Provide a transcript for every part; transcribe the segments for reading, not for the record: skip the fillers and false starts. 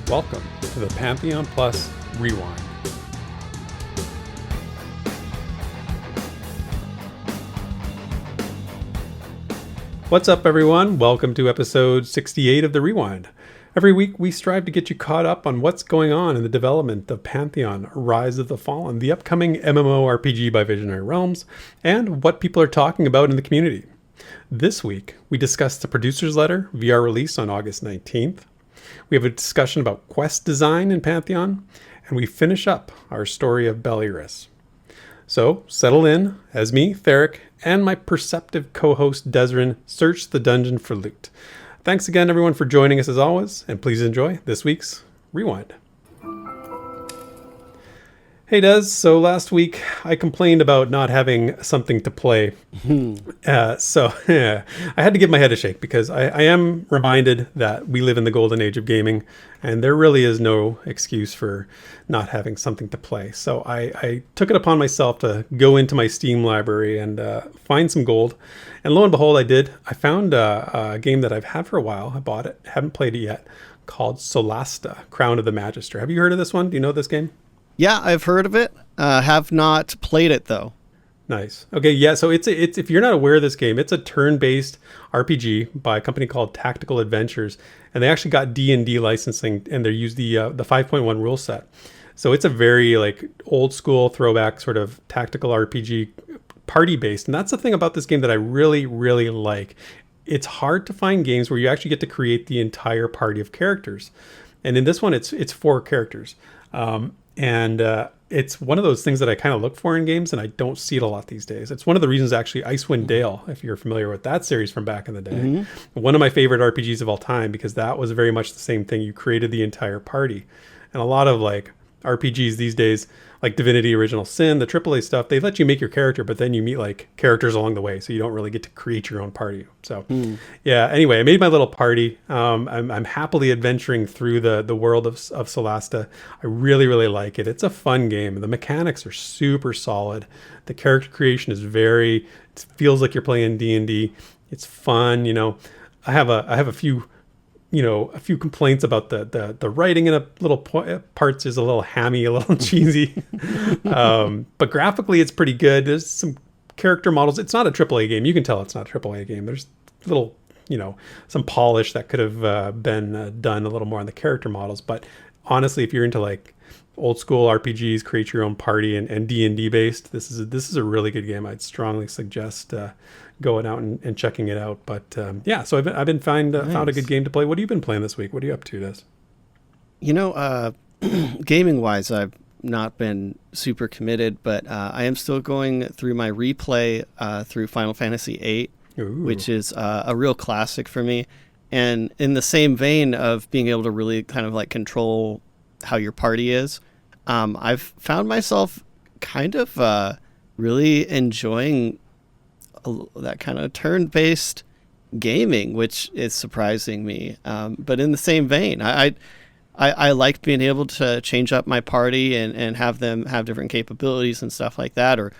Welcome to the Pantheon Plus Rewind. What's up, everyone? Welcome to episode 68 of the Rewind. Every week, we strive to get you caught up on what's going on in the development of Pantheon, Rise of the Fallen, the upcoming MMORPG by Visionary Realms, and what people are talking about in the community. This week, we discuss the producer's letter VR release on August 19th. We have a discussion about quest design in Pantheon, and we finish up our story of Belyrus. So, settle in as me, Theric, and my perceptive co-host Desrin search the dungeon for loot. Thanks again, everyone, for joining us as always, and please enjoy this week's Rewind. Hey, Des. So last week I complained about not having something to play. I had to give my head a shake because I am reminded that we live in the golden age of gaming, and there really is no excuse for not having something to play. So I took it upon myself to go into my Steam library and find some gold. And lo and behold, I did. I found a game that I've had for a while. I bought it, haven't played it yet, called Solasta, Crown of the Magister. Have you heard of this one? Do you know this game? Yeah, I've heard of it. Have not played it though. Nice. Okay, yeah. So it's if you're not aware of this game, it's a turn-based RPG by a company called Tactical Adventures, and they actually got D&D licensing, and they use the 5.1 rule set. So it's a very like old school throwback sort of tactical RPG, party-based, and that's the thing about this game that I really like. It's hard to find games where you actually get to create the entire party of characters, and in this one, it's 4 characters. And it's one of those things that I kind of look for in games, and I don't see it a lot these days. It's one of the reasons, actually, Icewind Dale, if you're familiar with that series from back in the day. Mm-hmm. One of my favorite RPGs of all time, because that was very much the same thing. You created the entire party. And a lot of like RPGs these days, like Divinity Original Sin, the AAA stuff, they let you make your character, but then you meet like characters along the way, so you don't really get to create your own party. So yeah, anyway, I made my little party. I'm happily adventuring through the world of Solasta. I really like it. It's a fun game. The mechanics are super solid. The character creation is it feels like you're playing D&D. It's fun. I have a few complaints about the writing in a little parts is a little hammy, a little cheesy. But graphically, it's pretty good. There's some character models. It's not a AAA game. You can tell it's not a AAA game. There's little, some polish that could have been done a little more on the character models. But honestly, if you're into like old school RPGs, create your own party and D&D based, this is a really good game. I'd strongly suggest going out and checking it out. But so I've found a good game to play. What have you been playing this week? What are you up to, Des? Gaming wise, I've not been super committed, but I am still going through my replay through Final Fantasy VIII, which is a real classic for me. And in the same vein of being able to really kind of like control how your party is, I've found myself kind of really enjoying that kind of turn-based gaming, which is surprising me. But in the same vein, I like being able to change up my party and have them have different capabilities and stuff like that, or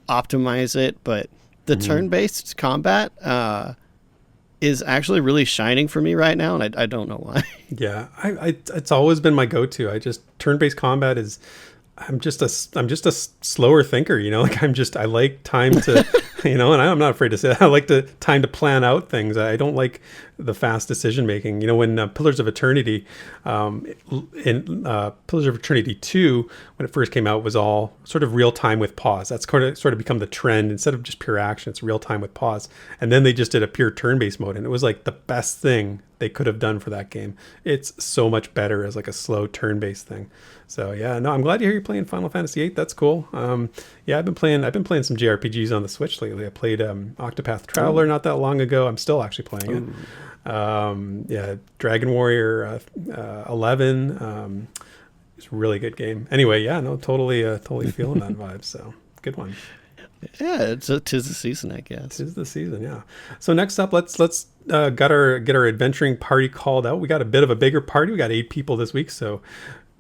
optimize it. But the turn-based combat is actually really shining for me right now, and I don't know why. Yeah, it's always been my go-to. Turn-based combat is. I'm just a slower thinker, I like time to, and I'm not afraid to say that. I like the time to plan out things. I don't like the fast decision making. When Pillars of Eternity, in Pillars of Eternity 2, when it first came out, was all sort of real time with pause. That's sort of become the trend. Instead of just pure action, it's real time with pause. And then they just did a pure turn-based mode, and it was like the best thing they could have done for that game. It's so much better as like a slow turn-based thing. So yeah, no, I'm glad to hear you're playing Final Fantasy VIII. That's cool. I've been playing some JRPGs on the Switch lately. I played Octopath Traveler not that long ago. I'm still actually playing it. Dragon Warrior 11. It's a really good game. Anyway, totally feeling that vibe. So good one. Yeah, tis the season, I guess. Tis the season, yeah. So next up, let's get our adventuring party called out. We got a bit of a bigger party. We got 8 people this week, so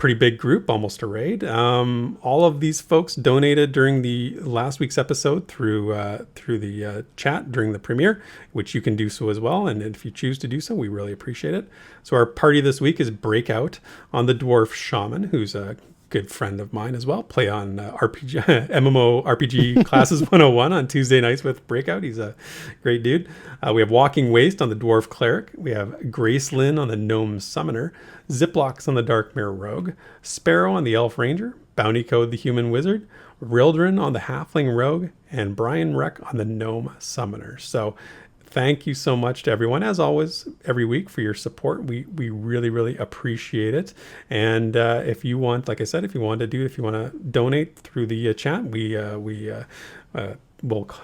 pretty big group, almost a raid. All of these folks donated during the last week's episode through the chat during the premiere, which you can do so as well. And if you choose to do so, we really appreciate it. So our party this week is Breakout on the Dwarf Shaman, who's a good friend of mine as well. Play on MMO RPG Classes 101 on Tuesday nights with Breakout. He's a great dude. We have Walking Waste on the Dwarf Cleric. We have Grace Lynn on the Gnome Summoner. Ziplocs on the Darkmere Rogue. Sparrow on the Elf Ranger. Bounty Code the Human Wizard. Rildren on the Halfling Rogue. And Brian Reck on the Gnome Summoner. So thank you so much to everyone, as always, every week for your support. We really, really appreciate it. And if you want, like I said, if you want to donate through the chat, we'll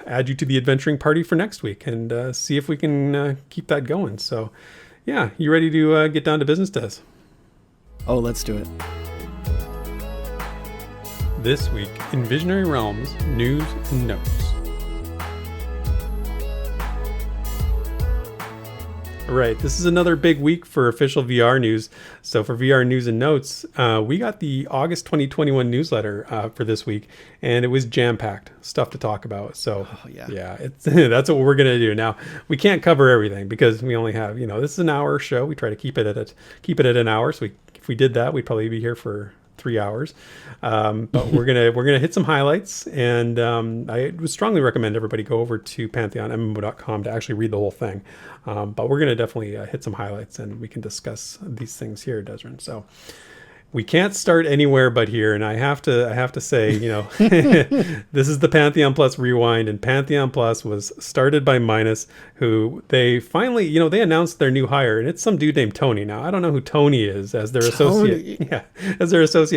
add you to the adventuring party for next week and see if we can keep that going. So, yeah, you ready to get down to business, Des? Oh, let's do it. This week in Visionary Realms News and Notes. Right, this is another big week for official VR news. So for VR news and notes, we got the August 2021 newsletter for this week, and it was jam-packed stuff to talk about. So it's that's what we're gonna do. Now we can't cover everything because we only have this is an hour show. We try to keep it at an hour. So if we did that, we'd probably be here for 3 hours. But we're gonna hit some highlights, and I would strongly recommend everybody go over to pantheonmmo.com to actually read the whole thing. But we're gonna definitely hit some highlights, and we can discuss these things here, Desrin. So we can't start anywhere but here, and I have to say, this is the Pantheon Plus Rewind, and Pantheon Plus was started by Minus, who they finally, they announced their new hire, and it's some dude named Tony. Now I don't know who Tony is as their associate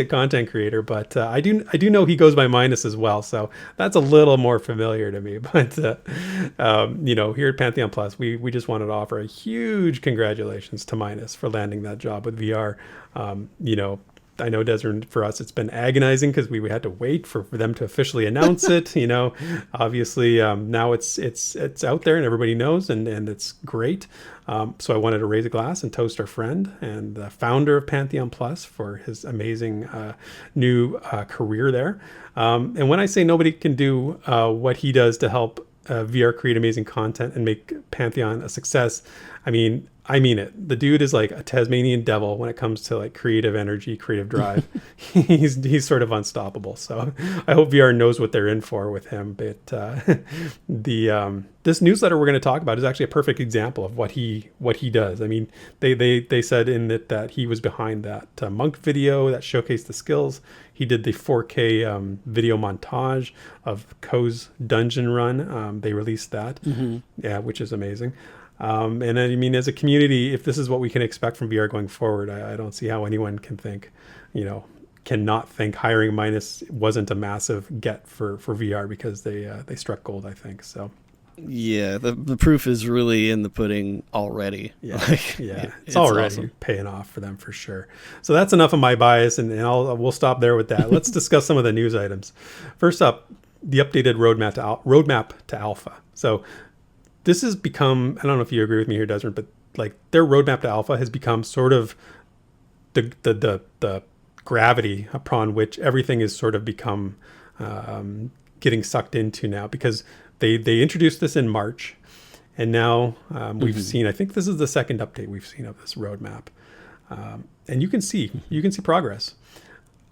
content creator, but I do know he goes by Minus as well, so that's a little more familiar to me. But here at Pantheon Plus, we just wanted to offer a huge congratulations to Minus for landing that job with VR. I know, Desert, for us, it's been agonizing because we had to wait for them to officially announce it. Obviously now it's out there and everybody knows, and it's great. So I wanted to raise a glass and toast our friend and the founder of Pantheon Plus for his amazing new career there. And when I say nobody can do what he does to help VR create amazing content and make Pantheon a success, I mean it. The dude is like a Tasmanian devil when it comes to like creative energy, creative drive. he's sort of unstoppable. So I hope VR knows what they're in for with him. But this newsletter we're going to talk about is actually a perfect example of what he does. I mean, they said in it that he was behind that monk video that showcased the skills. He did the 4K video montage of Ko's dungeon run. They released that, which is amazing. And I mean, as a community, if this is what we can expect from VR going forward, I don't see how anyone cannot think hiring Minus wasn't a massive get for VR, because they struck gold, I think. So yeah, the proof is really in the pudding already. It's already awesome. Paying off for them for sure. So that's enough of my bias, and we'll stop there with that. Let's discuss some of the news items. First up, the updated roadmap to alpha. So this has become, I don't know if you agree with me here, Desert, but like their roadmap to alpha has become sort of the gravity upon which everything is sort of become getting sucked into now, because they introduced this in March, and now we've seen, I think this is the second update we've seen of this roadmap, and you can see progress.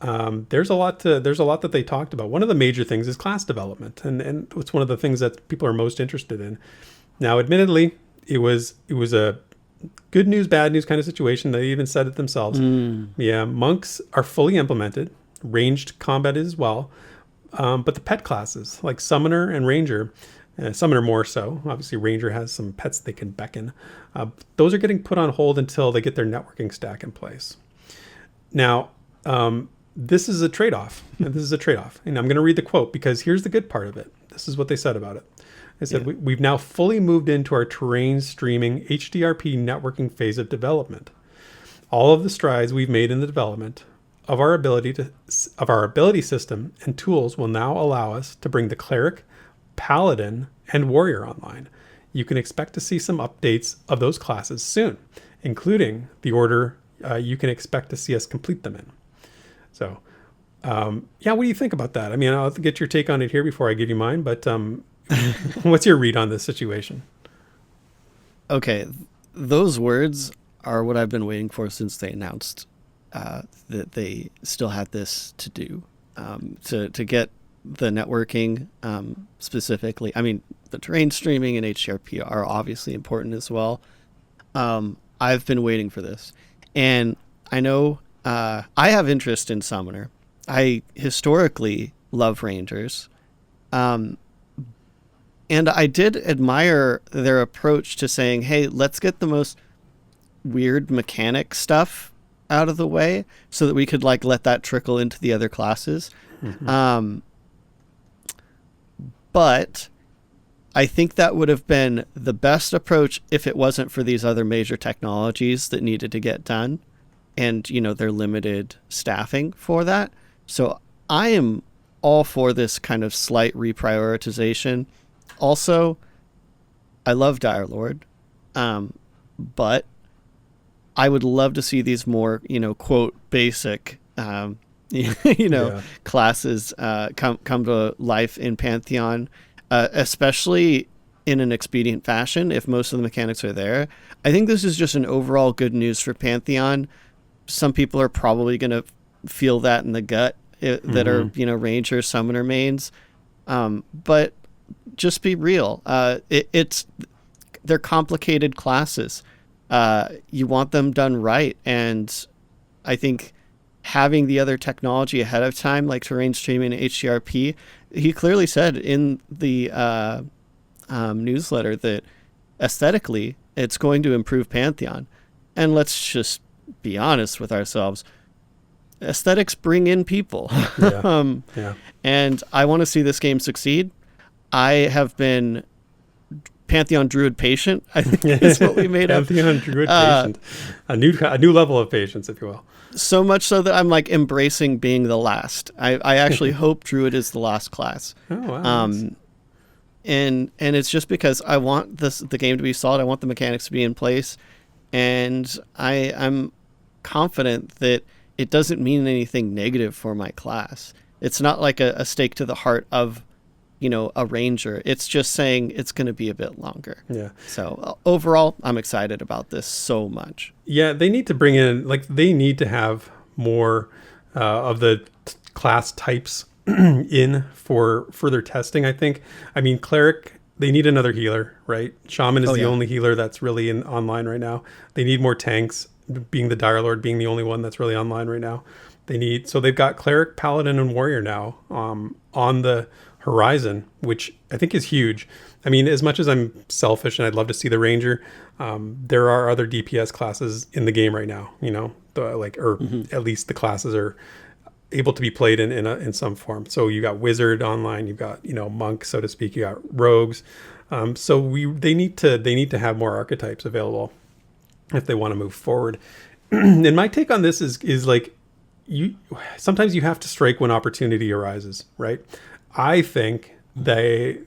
There's a lot that they talked about. One of the major things is class development, and it's one of the things that people are most interested in. Now, admittedly, it was a good news, bad news kind of situation. They even said it themselves. Yeah, monks are fully implemented. Ranged combat as well. But the pet classes, like Summoner and Ranger, Summoner more so. Obviously, Ranger has some pets they can beckon. Those are getting put on hold until they get their networking stack in place. Now, this is a trade-off. And I'm going to read the quote, because here's the good part of it. This is what they said about it. They said, we've now fully moved into our terrain streaming HDRP networking phase of development. All of the strides we've made in the development of our ability system and tools will now allow us to bring the cleric, paladin, and warrior online. You can expect to see some updates of those classes soon, including the order you can expect to see us complete them in. So, yeah, what do you think about that? I mean, I'll get your take on it here before I give you mine, but what's your read on this situation? Okay, those words are what I've been waiting for since they announced that they still had this to do, to get the networking specifically. I mean, the terrain streaming and HDRP are obviously important as well. I've been waiting for this, and I know I have interest in Summoner. I historically love Rangers. And I did admire their approach to saying, hey, let's get the most weird mechanic stuff out of the way so that we could like let that trickle into the other classes. Mm-hmm. But I think that would have been the best approach if it wasn't for these other major technologies that needed to get done and, you know, their limited staffing for that. So I am all for this kind of slight reprioritization. Also, I love Dire Lord, but I would love to see these more, you know, quote, basic, classes come to life in Pantheon, especially in an expedient fashion if most of the mechanics are there. I think this is just an overall good news for Pantheon. Some people are probably going to feel that in the gut that are, you know, Ranger, Summoner mains. But just be real. They're complicated classes. You want them done right. And I think having the other technology ahead of time, like terrain streaming and HDRP, he clearly said in the newsletter that aesthetically it's going to improve Pantheon. And let's just be honest with ourselves. Aesthetics bring in people. Yeah. And I want to see this game succeed. I have been Pantheon Druid patient, I think is what we made up. Pantheon Druid patient. A new level of patience, if you will. So much so that I'm like embracing being the last. I actually hope Druid is the last class. Oh, wow. Nice. And it's just because I want the game to be solid. I want the mechanics to be in place. And I'm confident that it doesn't mean anything negative for my class. It's not like a stake to the heart of, you know, a Ranger. It's just saying it's going to be a bit longer. Yeah. So overall, I'm excited about this so much. Yeah, they need to bring in, they need to have more of the class types in for further testing, I think. I mean, Cleric, they need another healer, right? Shaman is the only healer that's really online right now. They need more tanks, being the Dire Lord being the only one that's really online right now. So they've got Cleric, Paladin, and Warrior now on the horizon, which I think is huge. I mean, as much as I'm selfish and I'd love to see the Ranger, there are other DPS classes in the game right now, you know, at least the classes are able to be played in some form. So you got Wizard online, you've got, you know, Monk, so to speak, you got Rogues. So they need to have more archetypes available if they want to move forward. And my take on this is like, sometimes you have to strike when opportunity arises, right? I think they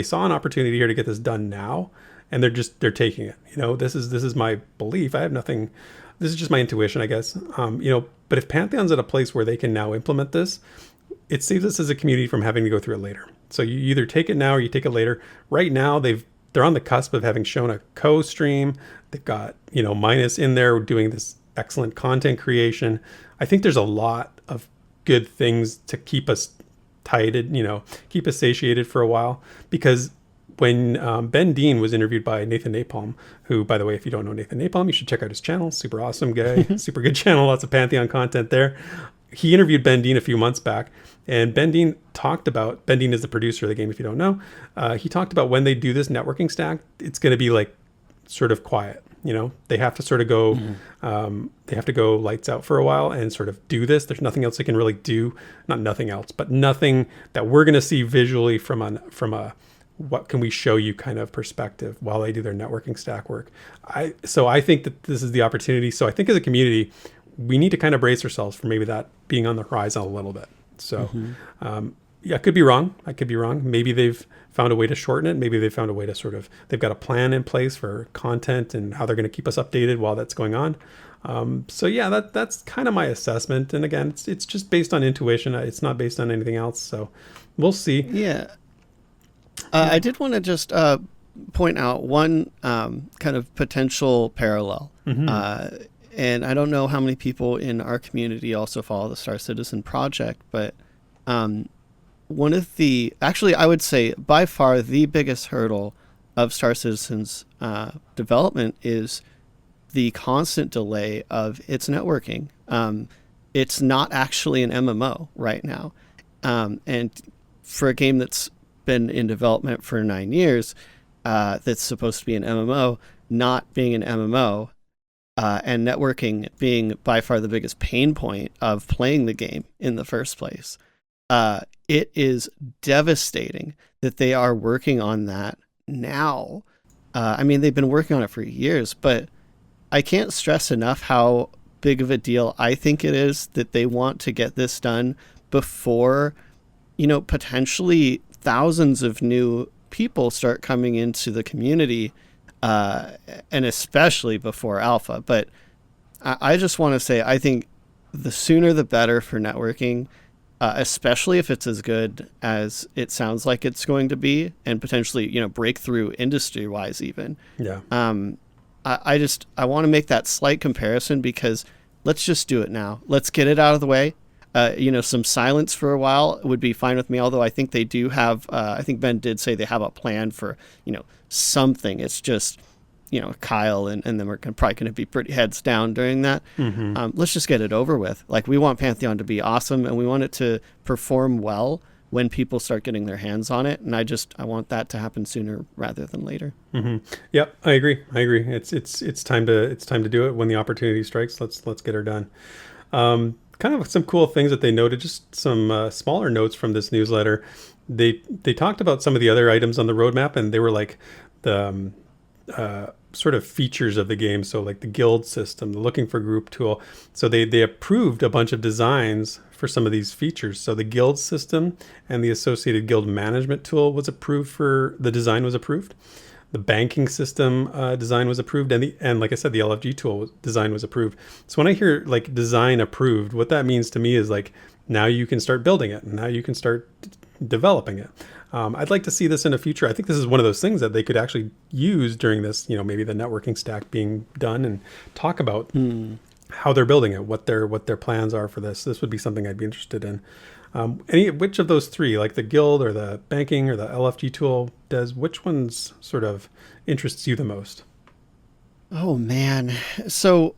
saw an opportunity here to get this done now, and they're taking it. You know, this is my belief. I have nothing. This is just my intuition, I guess. You know, but if Pantheon's at a place where they can now implement this, it saves us as a community from having to go through it later. So you either take it now or you take it later. Right now, they're on the cusp of having shown a co-stream. They've got, you know, Minus in there doing this excellent content creation. I think there's a lot of good things to keep us tighted, you know, keep us satiated for a while. Because when Ben Dean was interviewed by Nathan Napalm, who, by the way, if you don't know Nathan Napalm, you should check out his channel. Super awesome guy, super good channel, lots of Pantheon content there. He interviewed Ben Dean a few months back, and Ben Dean is the producer of the game, if you don't know. He talked about when they do this networking stack, it's going to be like sort of quiet. You know, they have to sort of go, they have to go lights out for a while and sort of do this. There's nothing else they can really do. Not nothing else, but nothing that we're going to see visually from a what can we show you kind of perspective while they do their networking stack work. So I think that this is the opportunity. So I think as a community, we need to kind of brace ourselves for maybe that being on the horizon a little bit. So Yeah, I could be wrong. I could be wrong. Maybe they've found a way to shorten it. Maybe they found a way to they've got a plan in place for content and how they're going to keep us updated while that's going on. So yeah, that's kind of my assessment. And again, it's just based on intuition. It's not based on anything else. So we'll see. Yeah. I did want to just point out one kind of potential parallel. Mm-hmm. And I don't know how many people in our community also follow the Star Citizen project, but one of actually, I would say by far the biggest hurdle of Star Citizen's development is the constant delay of its networking. It's not actually an MMO right now. And for a game that's been in development for 9 years, that's supposed to be an MMO, not being an MMO, and networking being by far the biggest pain point of playing the game in the first place. It is devastating that they are working on that now. I mean, they've been working on it for years, but I can't stress enough how big of a deal I think it is that they want to get this done before, potentially thousands of new people start coming into the community, and especially before alpha. But I just want to say, I think the sooner the better for networking, especially if it's as good as it sounds like it's going to be, and potentially, breakthrough industry-wise even. Yeah. I want to make that slight comparison because let's just do it now. Let's get it out of the way. Some silence for a while would be fine with me, although I think they do have, I think Ben did say they have a plan for, something. It's just, Kyle and then we're probably going to be pretty heads down during that. Mm-hmm. Let's just get it over with. Like, we want Pantheon to be awesome and we want it to perform well when people start getting their hands on it. And I want that to happen sooner rather than later. Mm-hmm. Yep. I agree. It's time to do it when the opportunity strikes. Let's get her done. Kind of some cool things that they noted, just some smaller notes from this newsletter. They talked about some of the other items on the roadmap, and they were like the sort of features of the game. So like the guild system, the looking for group tool. So they approved a bunch of designs for some of these features. So the guild system and the associated guild management tool was approved the design was approved. The banking system design was approved, and like I said, the LFG tool design was approved. So when I hear like design approved, what that means to me is like now you can start building it, and now you can start developing it. I'd like to see this in the future. I think this is one of those things that they could actually use during this, maybe the networking stack being done, and talk about how they're building it, what their plans are for this. This would be something I'd be interested in. Which of those three, like the guild or the banking or the LFG tool, which ones sort of interests you the most? Oh man. So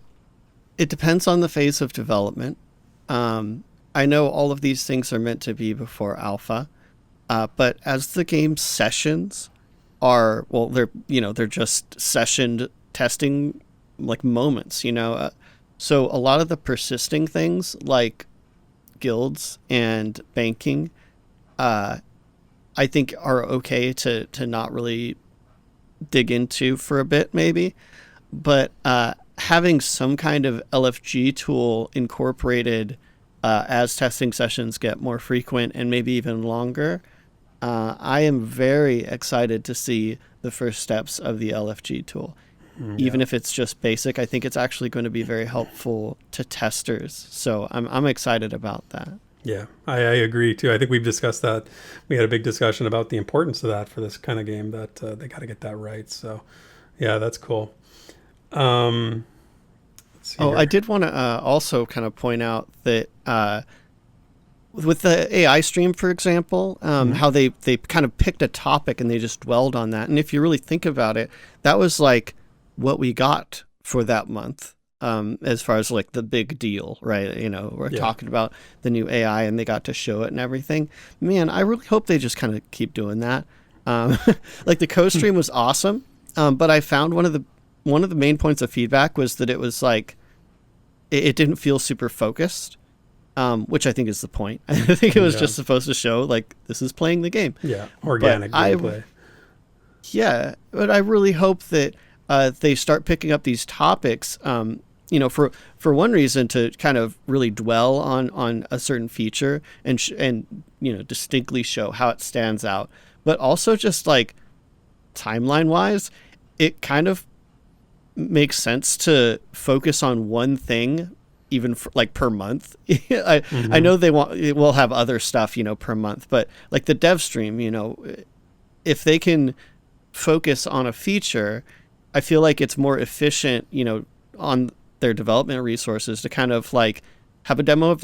it depends on the phase of development. I know all of these things are meant to be before alpha, but as the game sessions are, well, they're just sessioned testing like moments, so a lot of the persisting things like guilds and banking, I think are okay to not really dig into for a bit maybe, but having some kind of LFG tool incorporated as testing sessions get more frequent and maybe even longer, I am very excited to see the first steps of the LFG tool. Even if it's just basic, I think it's actually going to be very helpful to testers. So I'm excited about that. Yeah, I agree too. I think we've discussed that. We had a big discussion about the importance of that for this kind of game, that they got to get that right. So yeah, that's cool. Let's see here. I did want to also kind of point out that with the AI stream, for example, how they kind of picked a topic and they just dwelled on that. And if you really think about it, that was like what we got for that month, as far as like the big deal, right? We're talking about the new AI and they got to show it and everything. Man, I really hope they just kind of keep doing that. Like the co-stream was awesome, but I found one of the main points of feedback was that it was like it didn't feel super focused, which I think is the point. I think it was just supposed to show like this is playing the game. Yeah, organic gameplay. Yeah, but I really hope that they start picking up these topics for one reason to kind of really dwell on a certain feature and distinctly show how it stands out, but also just like timeline wise, it kind of makes sense to focus on one thing even for, like per month. I know we'll have other stuff per month, but like the dev stream, if they can focus on a feature, I feel like it's more efficient on their development resources to kind of like have a demo of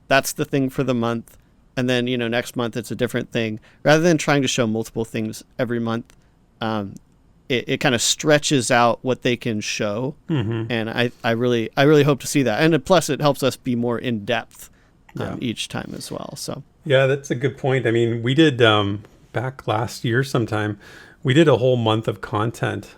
that's the thing for the month, and then next month it's a different thing, rather than trying to show multiple things every month. It kind of stretches out what they can show, and I really hope to see that, and plus it helps us be more in depth each time as well. So yeah, that's a good point. I mean, we did back last year sometime, we did a whole month of content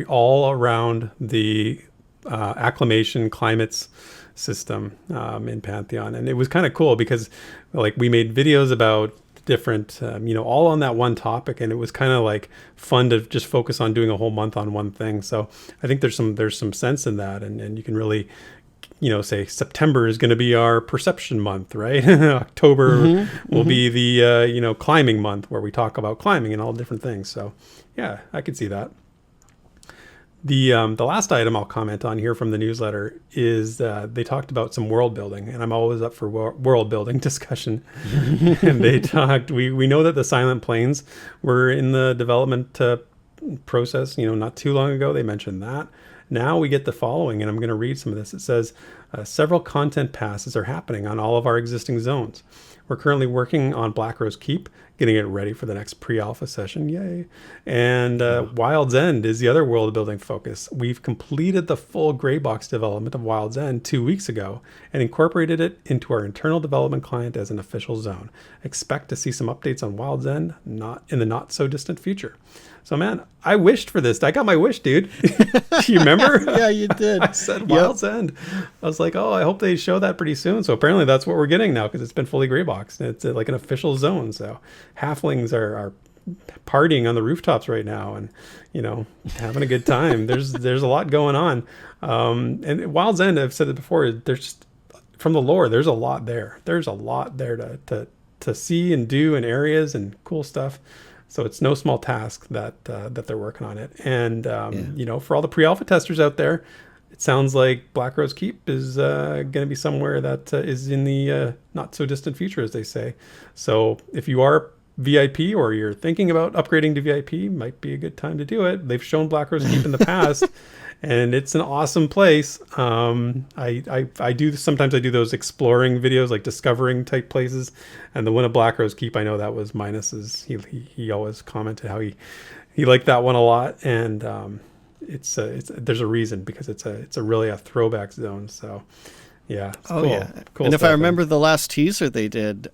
all around the acclimation climates system in Pantheon, and it was kind of cool because like we made videos about different all on that one topic, and it was kind of like fun to just focus on doing a whole month on one thing. So I think there's some sense in that, and you can really say September is going to be our perception month, right? October will be the climbing month, where we talk about climbing and all different things. So yeah, I could see that. The last item I'll comment on here from the newsletter is they talked about some world building, and I'm always up for world building discussion. And they talked, we know that the Silent Plains were in the development process, not too long ago. They mentioned that. Now we get the following, and I'm going to read some of this. It says, several content passes are happening on all of our existing zones. We're currently working on Black Rose Keep, getting it ready for the next pre-alpha session. Yay. And Wild's End is the other world building focus. We've completed the full gray box development of Wild's End 2 weeks ago and incorporated it into our internal development client as an official zone. Expect to see some updates on Wild's End in the not so distant future. So man, I wished for this. I got my wish, dude. Do you remember? Yeah, you did. I said Wild's End. I was like, oh, I hope they show that pretty soon. So apparently that's what we're getting now, because it's been fully gray boxed. It's like an official zone. So halflings are partying on the rooftops right now, and having a good time. There's a lot going on. And Wild's End, I've said it before, there's just, from the lore, there's a lot there. There's a lot there to see and do, and areas and cool stuff. So it's no small task that they're working on it. And, for all the pre-alpha testers out there, it sounds like Black Rose Keep is going to be somewhere that is in the not so distant future, as they say. So if you are VIP, or you're thinking about upgrading to VIP, might be a good time to do it. They've shown Black Rose Keep in the past, and it's an awesome place. I do sometimes those exploring videos, like discovering type places, and the one at Black Rose Keep, I know that was Minus's. He always commented how he liked that one a lot, and it's there's a reason, because it's really a throwback zone. So yeah, it's cool. Yeah, cool. And stuff. if I remember the last teaser they did,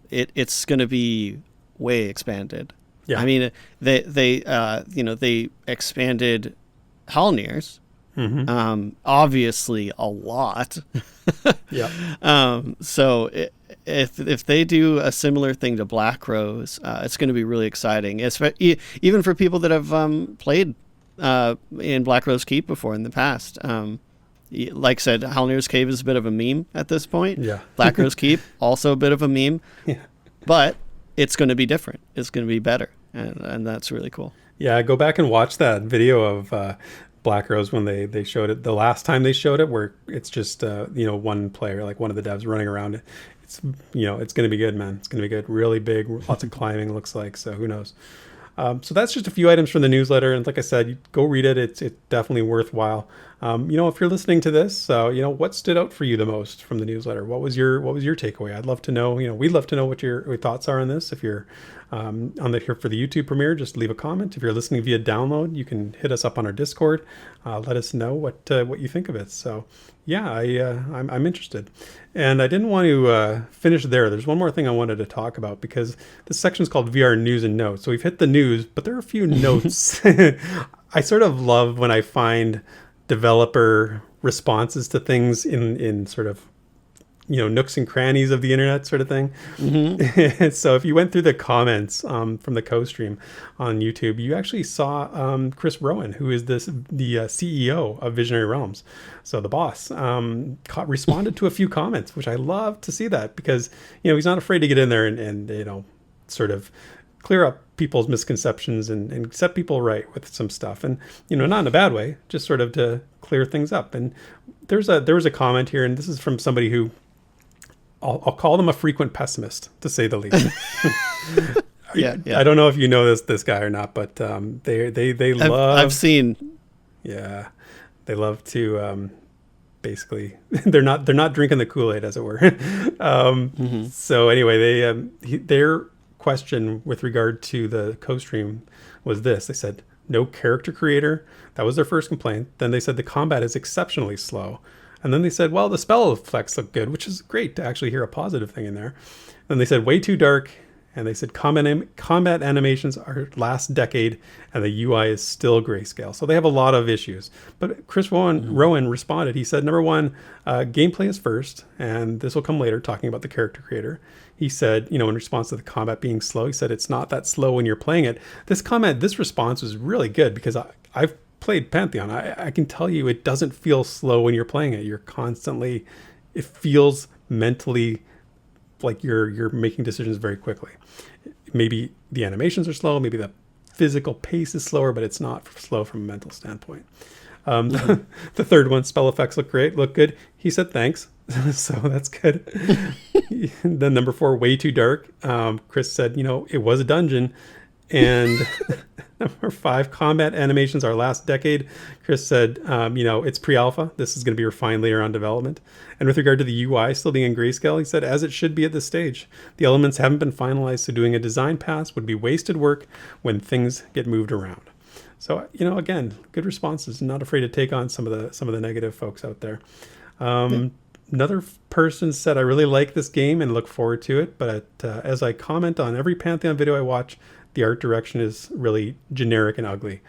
it's going to be way expanded. Yeah, I mean they expanded Halnir's, obviously a lot. Yeah. So if they do a similar thing to Black Rose, it's going to be really exciting. Even for people that have played in Black Rose Keep before in the past. Like I said, Halnir's Cave is a bit of a meme at this point. Yeah. Black Rose Keep, also a bit of a meme. Yeah. But it's going to be different. It's going to be better. And that's really cool. Yeah, go back and watch that video of Black Rose when they showed it the last time they showed it, where it's just one player, like one of the devs, running around it. It's it's going to be good, man. It's going to be good. Really big, lots of climbing, looks like. So who knows? So that's just a few items from the newsletter, and like I said, you go read it. It's definitely worthwhile. If you're listening to this, what stood out for you the most from the newsletter? What was your takeaway? I'd love to know. We'd love to know what your thoughts are on this. If you're here for the YouTube premiere, just leave a comment. If you're listening via download, you can hit us up on our Discord. Let us know what you think of it. So yeah, I'm interested. And I didn't want to finish there. There's one more thing I wanted to talk about, because this section is called VR News and Notes. So we've hit the news, but there are a few notes. I sort of love when I find developer responses to things in sort of nooks and crannies of the internet sort of thing. Mm-hmm. So if you went through the comments from the co-stream on YouTube, you actually saw Chris Rowan, who is the CEO of Visionary Realms, so the boss, responded to a few comments, which I love to see that, because he's not afraid to get in there and sort of clear up people's misconceptions and set people right with some stuff, and not in a bad way, just sort of to clear things up. And there was a comment here, and this is from somebody who I'll call them a frequent pessimist, to say the least. Yeah. I don't know if you know this guy or not, but they love. I've seen. Yeah, they love to basically they're not drinking the Kool-Aid, as it were. So anyway, their question with regard to the co-stream was this. They said no character creator. That was their first complaint. Then they said the combat is exceptionally slow. And then they said, well, the spell effects look good, which is great to actually hear a positive thing in there. Then they said way too dark. And they said combat animations are last decade, and the UI is still grayscale. So they have a lot of issues. But Chris Rowan responded. He said, number one, gameplay is first, and this will come later, talking about the character creator. He said, in response to the combat being slow, he said it's not that slow when you're playing it. This response was really good, because I've played Pantheon. I can tell you it doesn't feel slow when you're playing it. It feels mentally like you're making decisions very quickly. Maybe the animations are slow, maybe the physical pace is slower, but it's not slow from a mental standpoint. The third one, spell effects look good. He said thanks, so that's good. Then number 4, way too dark. Chris said, it was a dungeon. And number 5, combat animations are last decade. Chris said, it's pre-alpha. This is going to be refined later on development. And with regard to the UI still being in grayscale, he said, as it should be at this stage. The elements haven't been finalized, so doing a design pass would be wasted work when things get moved around. So, again, good responses. Not afraid to take on some of the negative folks out there. Another person said, I really like this game and look forward to it, but as I comment on every Pantheon video I watch, the art direction is really generic and ugly.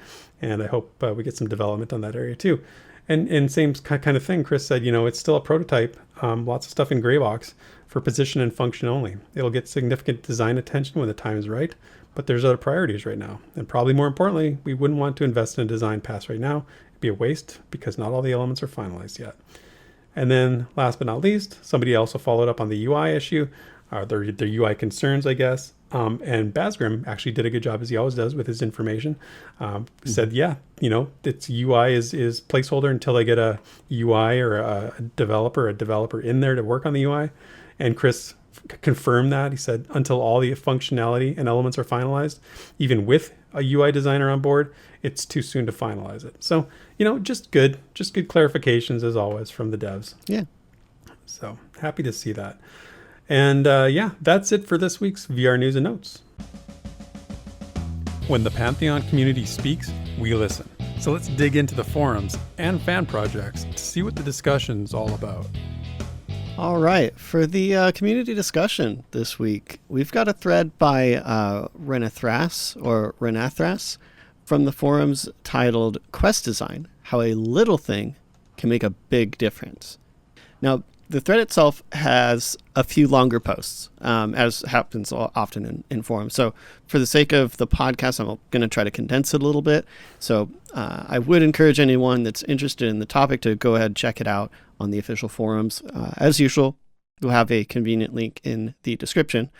And I hope we get some development on that area too. And same kind of thing, Chris said, it's still a prototype, lots of stuff in gray box for position and function only. It'll get significant design attention when the time is right, but there's other priorities right now. And probably more importantly, we wouldn't want to invest in a design pass right now. It'd be a waste because not all the elements are finalized yet. And then last but not least, somebody also followed up on the UI issue, their UI concerns, I guess. And Basgrim actually did a good job, as he always does, with his information. Said, its UI is placeholder until they get a UI or a developer in there to work on the UI. And Chris confirmed that. He said, until all the functionality and elements are finalized, even with a UI designer on board, it's too soon to finalize it. So, just good clarifications as always from the devs. Yeah. So happy to see that. And that's it for this week's VR News and Notes. When the Pantheon community speaks, we listen. So let's dig into the forums and fan projects to see what the discussion's all about. All right. For the community discussion this week, we've got a thread by Renathras from the forums titled Quest Design, How a Little Thing Can Make a Big Difference. Now, the thread itself has a few longer posts, as happens often in forums. So for the sake of the podcast, I'm going to try to condense it a little bit. So I would encourage anyone that's interested in the topic to go ahead and check it out on the official forums. As usual, we'll have a convenient link in the description.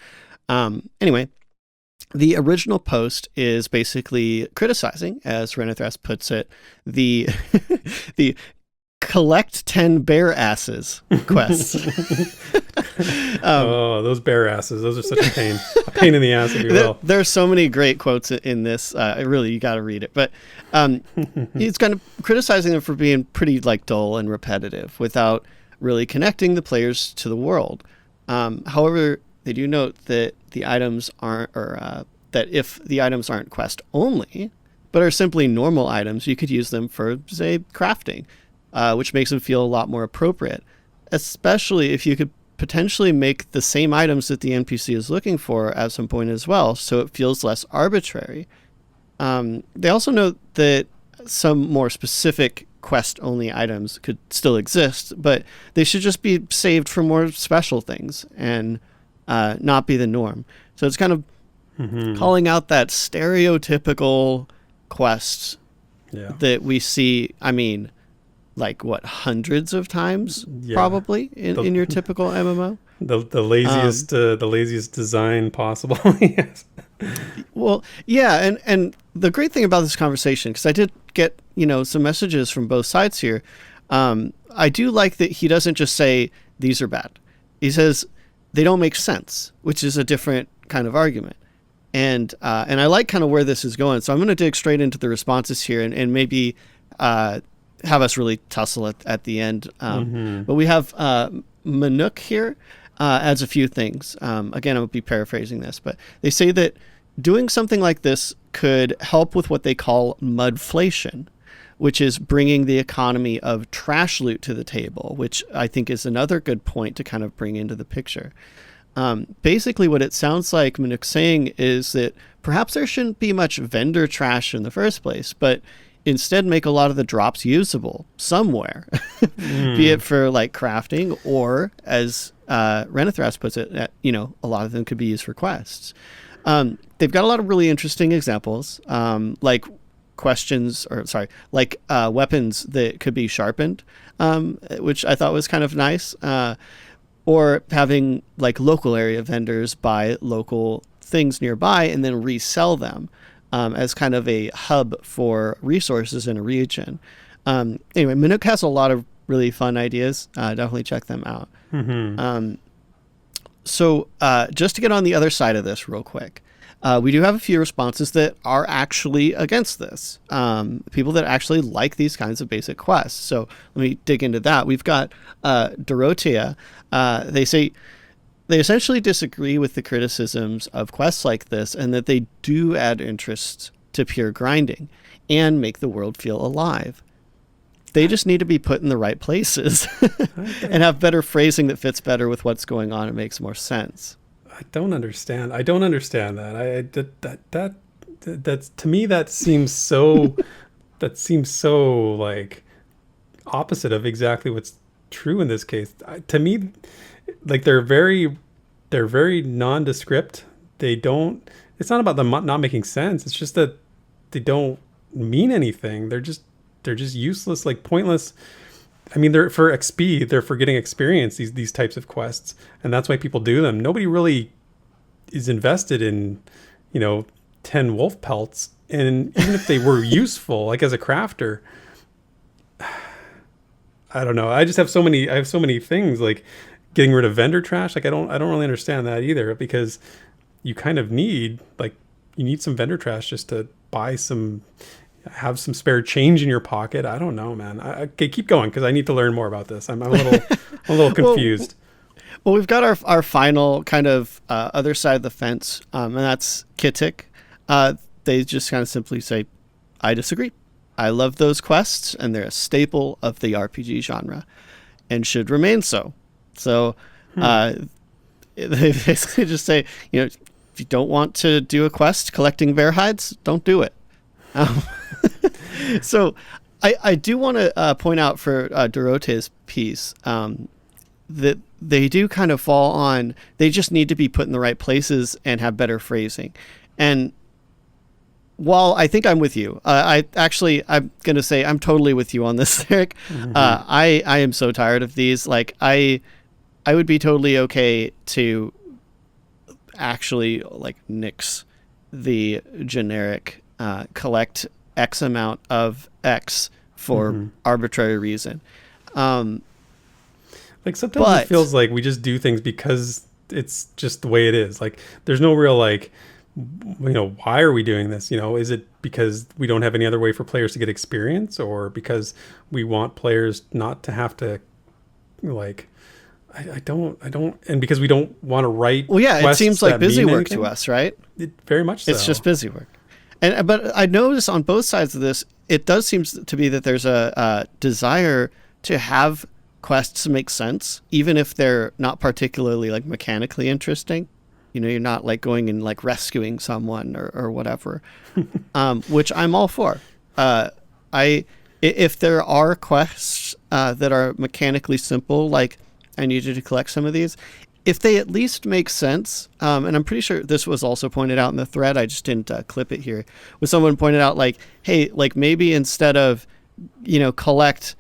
Anyway, the original post is basically criticizing, as Renathras puts it, the collect 10 bear asses quests. Those bear asses. Those are such a pain in the ass, if you will. There's so many great quotes in this. Really, you got to read it. But he's kind of criticizing them for being pretty dull and repetitive without really connecting the players to the world. However, they do note that the items aren't, that if the items aren't quest only, but are simply normal items, you could use them for, say, crafting. Which makes them feel a lot more appropriate, especially if you could potentially make the same items that the NPC is looking for at some point as well, so it feels less arbitrary. They also note that some more specific quest-only items could still exist, but they should just be saved for more special things and not be the norm. So it's kind of calling out that stereotypical quest that we see, I mean, like what, hundreds of times probably in your typical MMO? The laziest design possible. Yes. Well, yeah, and the great thing about this conversation, because I did get some messages from both sides here, I do like that he doesn't just say these are bad. He says they don't make sense, which is a different kind of argument. And I like kind of where this is going. So I'm going to dig straight into the responses here and maybe have us really tussle at the end. But we have Manuk here. Adds a few things. Again, I will be paraphrasing this, but they say that doing something like this could help with what they call mudflation, which is bringing the economy of trash loot to the table, which I think is another good point to kind of bring into the picture. Basically, what it sounds like Manuk's saying is that perhaps there shouldn't be much vendor trash in the first place, but instead make a lot of the drops usable somewhere, be it for like crafting or, as Renathras puts it, a lot of them could be used for quests. They've got a lot of really interesting examples, like weapons that could be sharpened, which I thought was kind of nice, or having like local area vendors buy local things nearby and then resell them as kind of a hub for resources in a region. Anyway, Manuk has a lot of really fun ideas. Definitely check them out. So just to get on the other side of this real quick, we do have a few responses that are actually against this. People that actually like these kinds of basic quests. So let me dig into that. We've got Dorothea. They say they essentially disagree with the criticisms of quests like this, and that they do add interest to pure grinding and make the world feel alive. They just need to be put in the right places and have better phrasing that fits better with what's going on and makes more sense. I don't understand that. That's to me that seems so like opposite of exactly what's true in this case. To me, like they're very nondescript. It's not about them not making sense. It's just that they don't mean anything. They're just useless, like pointless. I mean, they're for XP, they're for getting experience, these types of quests, and that's why people do them. Nobody really is invested in 10 wolf pelts, and even if they were useful, like as a crafter, I don't know. I have so many things, like getting rid of vendor trash. Like I don't really understand that either, because you kind of need some vendor trash just to have some spare change in your pocket. I don't know, man. Okay, keep going, because I need to learn more about this. I'm a little confused. Well, we've got our final kind of other side of the fence, and that's Kittik. They just kind of simply say, I disagree. I love those quests, and they're a staple of the RPG genre and should remain so. So they basically just say, if you don't want to do a quest collecting bear hides, don't do it. So I do want to point out for Dorothea's piece that they do kind of fall on, they just need to be put in the right places and have better phrasing. And while I think I'm with you, I'm going to say I'm totally with you on this, Eric. I am so tired of these. Like I would be totally okay to actually like nix the generic collect X amount of X for arbitrary reason. Like sometimes it feels like we just do things because it's just the way it is. Like there's no real why are we doing this? Is it because we don't have any other way for players to get experience, or because we want players not to have to I don't, and because we don't want to write. Well, yeah, it seems like busy work to us, right? Very much so. It's just busy work. But I notice on both sides of this, it does seem to be that there's a desire to have quests make sense, even if they're not particularly mechanically interesting. You're not going and rescuing someone or whatever, which I'm all for. If there are quests that are mechanically simple, like I need you to collect some of these, if they at least make sense, and I'm pretty sure this was also pointed out in the thread, I just didn't clip it here, where someone pointed out like, hey, like maybe instead of, collect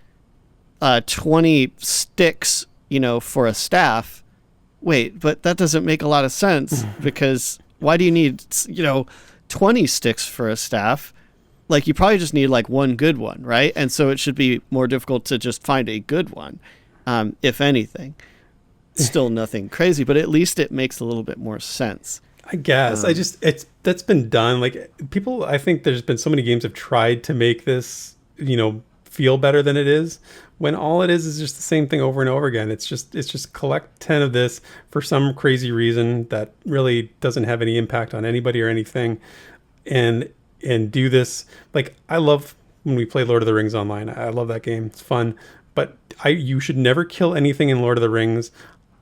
20 sticks, for a staff, wait, but that doesn't make a lot of sense because why do you need, 20 sticks for a staff? Like you probably just need like one good one, right? And so it should be more difficult to just find a good one, if anything. Still nothing crazy, but at least it makes a little bit more sense. I guess. That's been done. Like people, I think there's been so many games have tried to make this, feel better than it is, when all it is just the same thing over and over again. It's just collect 10 of this for some crazy reason that really doesn't have any impact on anybody or anything. And do this. Like I love when we play Lord of the Rings online. I love that game. It's fun. But you should never kill anything in Lord of the Rings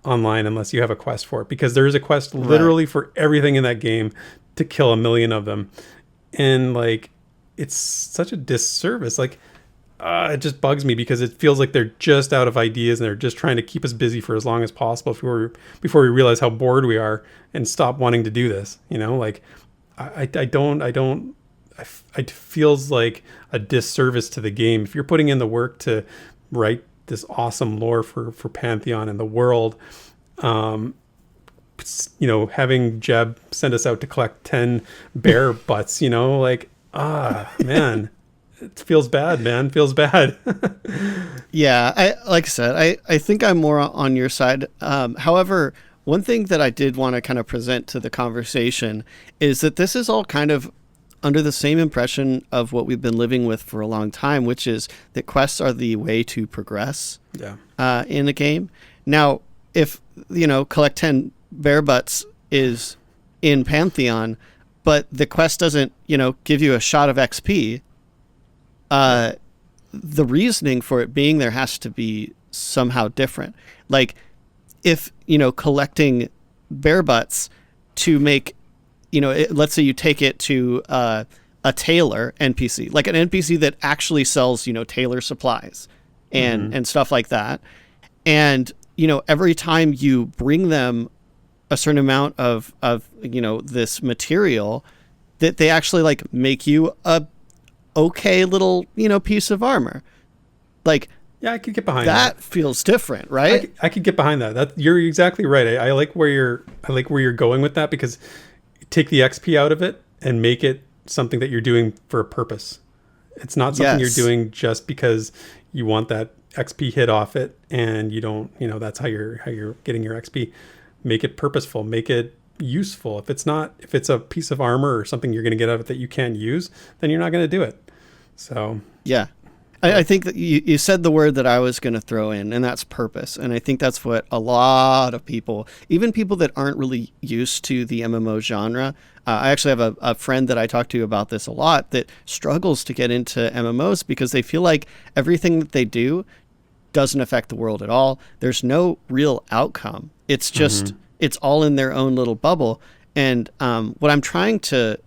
online unless you have a quest for it, because there is a quest literally for everything in that game to kill 1 million of them. And like it's such a disservice. Like it just bugs me because it feels like they're just out of ideas and they're just trying to keep us busy for as long as possible before we realize how bored we are and stop wanting to do this. Like it feels like a disservice to the game. If you're putting in the work to write this awesome lore for Pantheon and the world, having Jeb send us out to collect 10 bear butts, man, it feels bad, man. Feels bad. Yeah, like I said, I think I'm more on your side. However, one thing that I did want to kind of present to the conversation is that this is all kind of under the same impression of what we've been living with for a long time, which is that quests are the way to progress in a game. Now, if, collect 10 bear butts is in Pantheon, but the quest doesn't, give you a shot of XP, the reasoning for it being there has to be somehow different. Like, if, collecting bear butts to make, let's say you take it to a tailor NPC, like an NPC that actually sells, tailor supplies and stuff like that. And, every time you bring them a certain amount of this material, that they actually like make you a okay little, piece of armor. Like, yeah, I could get behind that. That feels different, right? I could get behind that. That you're exactly right. I like where you're going with that, because take the XP out of it and make it something that you're doing for a purpose. It's not something you're doing just because you want that XP hit off it, and you don't, that's how you're getting your XP. Make it purposeful. Make it useful. If it's a piece of armor or something you're going to get out of it that you can't use, then you're not going to do it. So yeah. I think that you said the word that I was going to throw in, and that's purpose. And I think that's what a lot of people, even people that aren't really used to the MMO genre, I actually have a friend that I talk to about this a lot that struggles to get into MMOs because they feel like everything that they do doesn't affect the world at all. There's no real outcome. It's just, it's all in their own little bubble. And what I'm trying to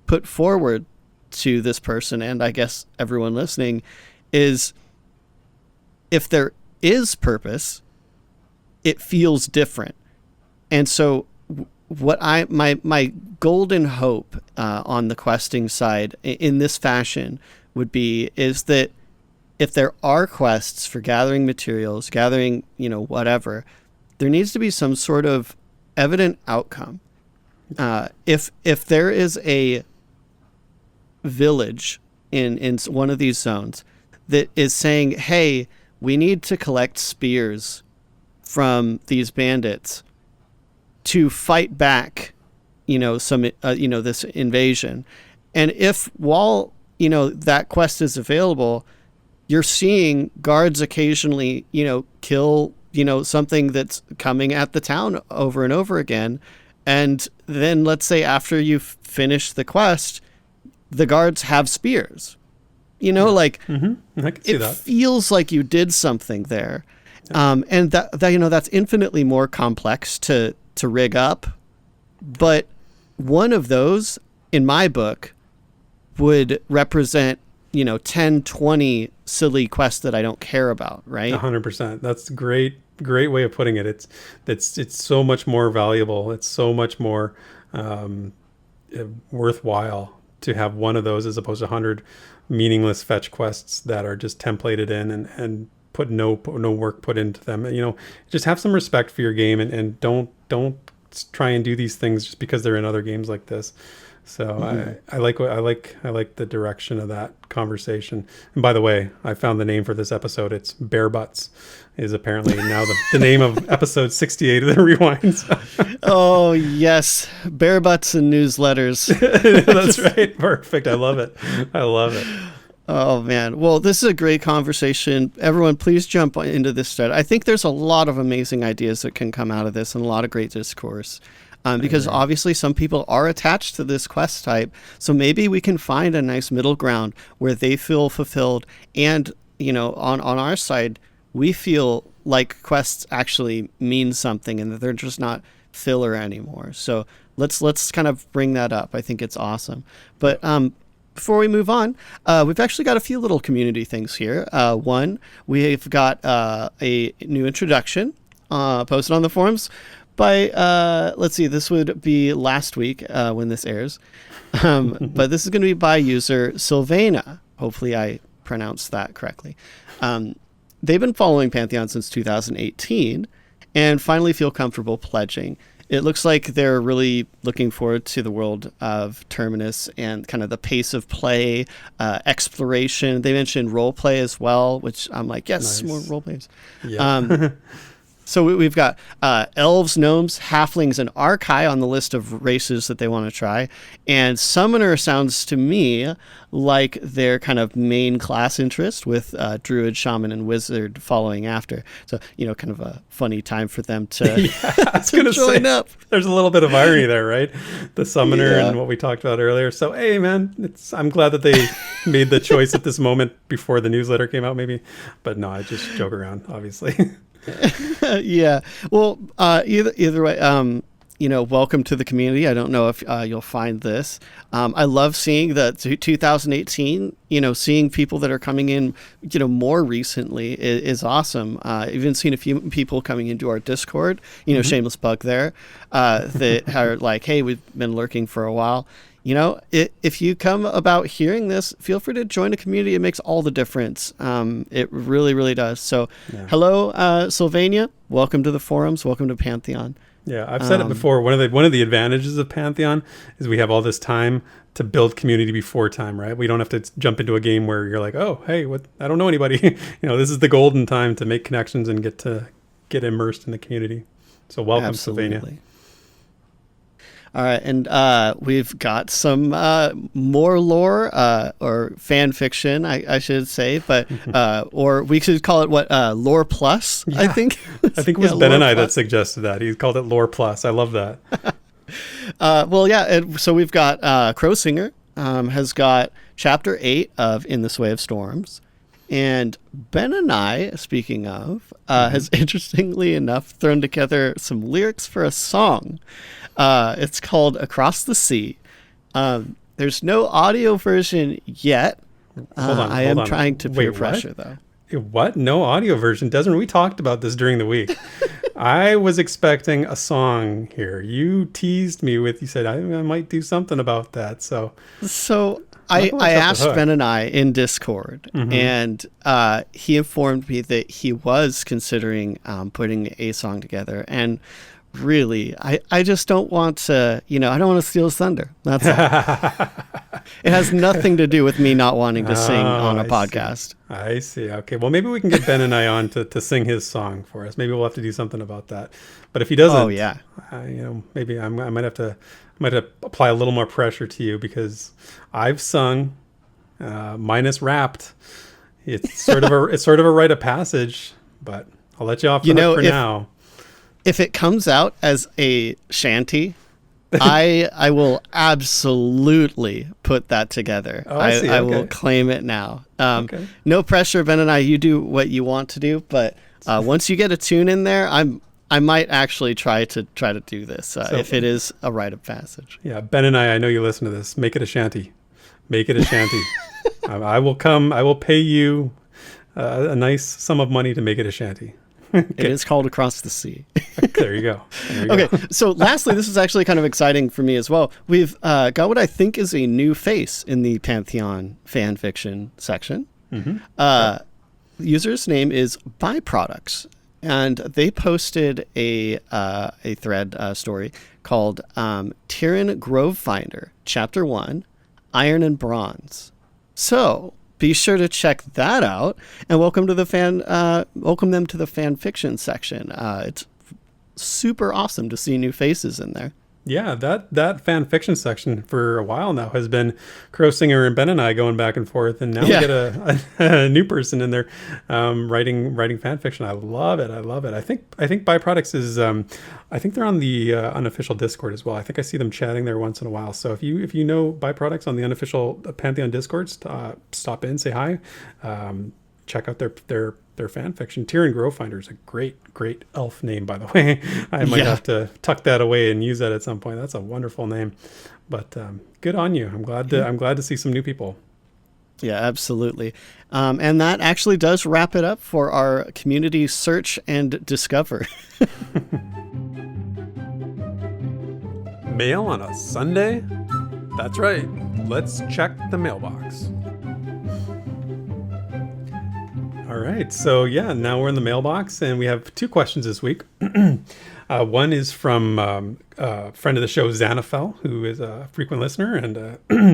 put forward to this person, and I guess everyone listening, is if there is purpose, it feels different. And so what my golden hope on the questing side in this fashion would be is that if there are quests for gathering materials, gathering, whatever, there needs to be some sort of evident outcome. If there is a village in one of these zones that is saying, hey, we need to collect spears from these bandits to fight back, this invasion. And if while, that quest is available, you're seeing guards occasionally, kill, something that's coming at the town over and over again. And then let's say after you've finished the quest, the guards have spears. I can see that. It feels like you did something there. Yeah. And that that's infinitely more complex to rig up. But one of those, in my book, would represent 10, 20 silly quests that I don't care about, right? 100%. That's great way of putting it. It's so much more valuable. It's so much more worthwhile to have one of those as opposed to 100 meaningless fetch quests that are just templated in and put no work put into them. Just have some respect for your game and don't try and do these things just because they're in other games like this. So I like the direction of that conversation. And by the way, I found the name for this episode. It's Bare Butts is apparently now the name of episode 68 of the Rewinds. Oh yes, Bare Butts and newsletters. That's right. Perfect. I love it. Oh man. Well, this is a great conversation. Everyone, please jump into this thread. I think there's a lot of amazing ideas that can come out of this and a lot of great discourse. Because obviously some people are attached to this quest type. So maybe we can find a nice middle ground where they feel fulfilled. And, on our side, we feel like quests actually mean something and that they're just not filler anymore. So let's kind of bring that up. I think it's awesome. But before we move on, we've actually got a few little community things here. One, we've got a new introduction posted on the forums by, let's see, this would be last week when this airs. But this is going to be by user Sylvaina. Hopefully I pronounced that correctly. They've been following Pantheon since 2018 and finally feel comfortable pledging. It looks like they're really looking forward to the world of Terminus and kind of the pace of play, exploration. They mentioned role play as well, which I'm like, yes, nice. More role plays. Yeah. So we've got elves, gnomes, halflings, and Archai on the list of races that they want to try. And Summoner sounds to me like their kind of main class interest, with Druid, Shaman, and Wizard following after. So, kind of a funny time for them to, join up. There's a little bit of irony there, right? The Summoner and what we talked about earlier. So, hey, man, I'm glad that they made the choice at this moment before the newsletter came out, maybe. But no, I just joke around, obviously. Yeah. Well, either way, welcome to the community. I don't know if you'll find this. I love seeing the 2018, seeing people that are coming in, more recently is awesome. I've even seen a few people coming into our Discord, shameless plug there, that are like, hey, we've been lurking for a while. If you come about hearing this, feel free to join a community. It makes all the difference. It really, really does. So, Hello, Sylvaina. Welcome to the forums. Welcome to Pantheon. Yeah, I've said it before. One of the advantages of Pantheon is we have all this time to build community before time, right? We don't have to jump into a game where you're like, oh, hey, I don't know anybody. This is the golden time to make connections and get immersed in the community. So welcome, Sylvaina. All right, and we've got some more lore or fan fiction, I should say, but or we should call it lore plus. Yeah. I think it was Benonai that suggested that. He called it lore plus. I love that. And so we've got Crowsinger has got chapter 8 of In the Sway of Storms. And Benonai, speaking of, has interestingly enough thrown together some lyrics for a song. It's called Across the Sea. There's no audio version yet. Hold on. I am trying to peer pressure, though. What? No audio version? Desmond, we talked about this during the week. I was expecting a song here. You teased me you said, I might do something about that. So I asked Benonai in Discord, and he informed me that he was considering putting a song together. And really, I just don't want to, I don't want to steal his thunder. That's all. It has nothing to do with me not wanting to sing on a podcast. I see. Okay. Well, maybe we can get Benonai on to sing his song for us. Maybe we'll have to do something about that. But if he doesn't, maybe I might have to apply a little more pressure to you, because I've sung minus rapped. It's sort of a rite of passage, but I'll let you off the hook for now. If it comes out as a shanty, I will absolutely put that together. Oh, I see. I will claim it now. Okay. No pressure, Ben and I. You do what you want to do, but once you get a tune in there, I might actually try to do this if it is a rite of passage. Yeah, Ben and I know you listen to this. Make it a shanty. Make it a shanty. I will come. I will pay you a nice sum of money to make it a shanty. It is called Across the Sea. There you go. Okay, so lastly, this is actually kind of exciting for me as well. We've got what I think is a new face in the Pantheon fan fiction section. The user's name is Byproducts, and they posted a thread story called Tiryn Grovefinder, Chapter 1, Iron and Bronze. So be sure to check that out, and welcome them to the fan fiction section. It's super awesome to see new faces in there. Yeah, that fan fiction section for a while now has been Crowsinger and Benonai going back and forth, and now we get a new person in there writing fan fiction. I love it. I think Byproducts is I think they're on the unofficial Discord as well. I think I see them chatting there once in a while. So if you know Byproducts on the unofficial Pantheon Discord, stop in, say hi, check out their fan fiction. Tiryn Grovefinder is a great elf name, by the way. I might have to tuck that away and use that at some point. That's a wonderful name. But good on you. I'm glad to see some new people. Yeah, absolutely. And that actually does wrap it up for our community search and discover. Mail on a Sunday? That's right. Let's check the mailbox. All right, so now we're in the mailbox, and we have two questions this week. One is from a friend of the show, Xanaphel, who is a frequent listener, and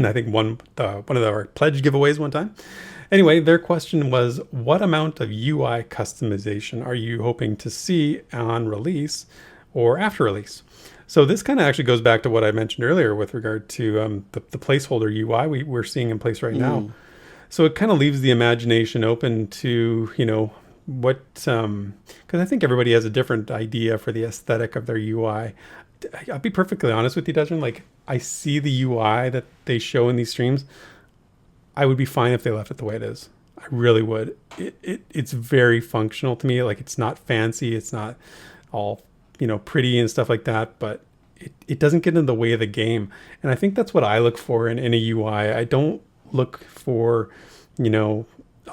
I think one of our pledge giveaways one time. Anyway, their question was, what amount of UI customization are you hoping to see on release or after release? So this kind of actually goes back to what I mentioned earlier with regard to the placeholder UI we're seeing in place right now. So it kind of leaves the imagination open to, what, because I think everybody has a different idea for the aesthetic of their UI. I'll be perfectly honest with you, Desmond. Like, I see the UI that they show in these streams. I would be fine if they left it the way it is. I really would. It's very functional to me. Like, it's not fancy. It's not all, pretty and stuff like that, but it doesn't get in the way of the game. And I think that's what I look for in a UI. I don't look for, a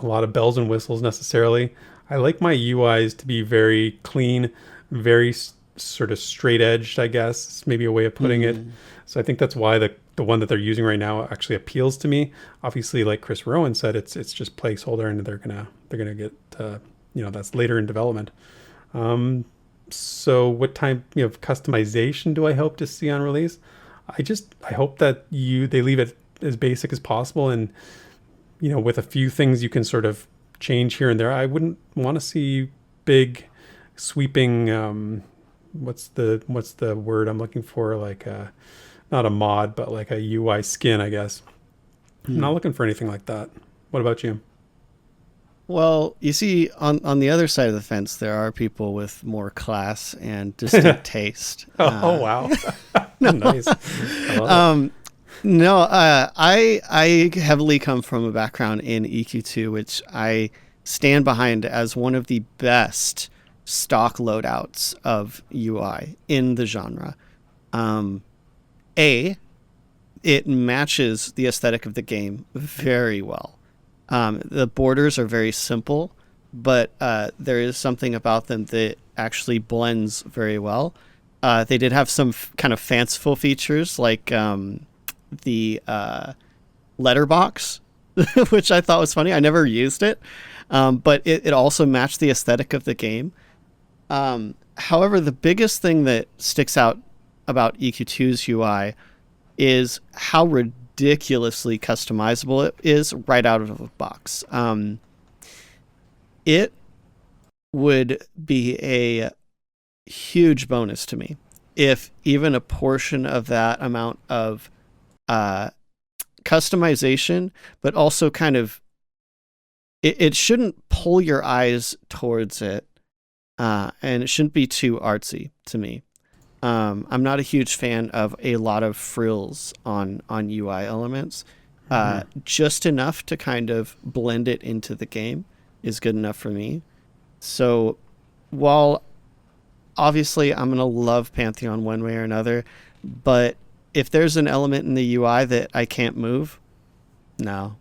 lot of bells and whistles necessarily. I like my UIs to be very clean, very sort of straight edged, I guess. It's maybe a way of putting it. So I think that's why the one that they're using right now actually appeals to me. Obviously, like Chris Rowan said, it's just placeholder, and they're gonna get that's later in development. So what type of customization do I hope to see on release? I hope that they leave it as basic as possible, and with a few things you can sort of change here and there. I wouldn't want to see big sweeping what's the word I'm looking for, like not a mod, but like a UI skin, I guess. I'm not looking for anything like that. What about you? Well, you see, on the other side of the fence, there are people with more class and distinct taste. Wow. Nice. No, I heavily come from a background in EQ2, which I stand behind as one of the best stock loadouts of UI in the genre. It matches the aesthetic of the game very well. The borders are very simple, but there is something about them that actually blends very well. They did have some kind of fanciful features, like the letterbox, which I thought was funny. I never used it, but it also matched the aesthetic of the game. However, the biggest thing that sticks out about EQ2's UI is how ridiculously customizable it is right out of the box. It would be a huge bonus to me if even a portion of that amount of customization, but also kind of it shouldn't pull your eyes towards it, and it shouldn't be too artsy to me. I'm not a huge fan of a lot of frills on UI elements. Just enough to kind of blend it into the game is good enough for me. So while obviously I'm going to love Pantheon one way or another, but if there's an element in the UI that I can't move, no.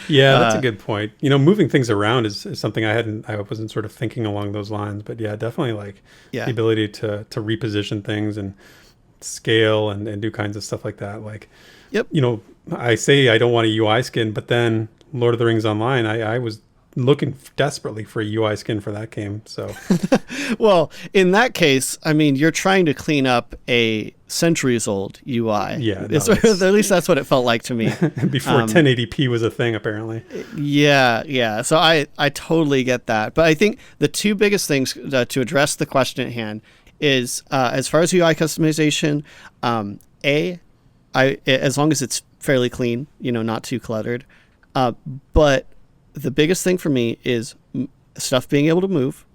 Yeah, that's a good point. Moving things around is something I wasn't sort of thinking along those lines, but yeah, definitely like Yeah. the ability to reposition things and scale and do kinds of stuff like that. Like, Yep. I say I don't want a UI skin, but then Lord of the Rings Online, I was looking desperately for a UI skin for that game. So, Well, in that case, I mean, you're trying to clean up a centuries-old UI. Yeah, At least that's what it felt like to me. before 1080p was a thing, apparently. Yeah. So I totally get that. But I think the two biggest things to address the question at hand is, as far as UI customization, as long as it's fairly clean, not too cluttered. But the biggest thing for me is stuff being able to move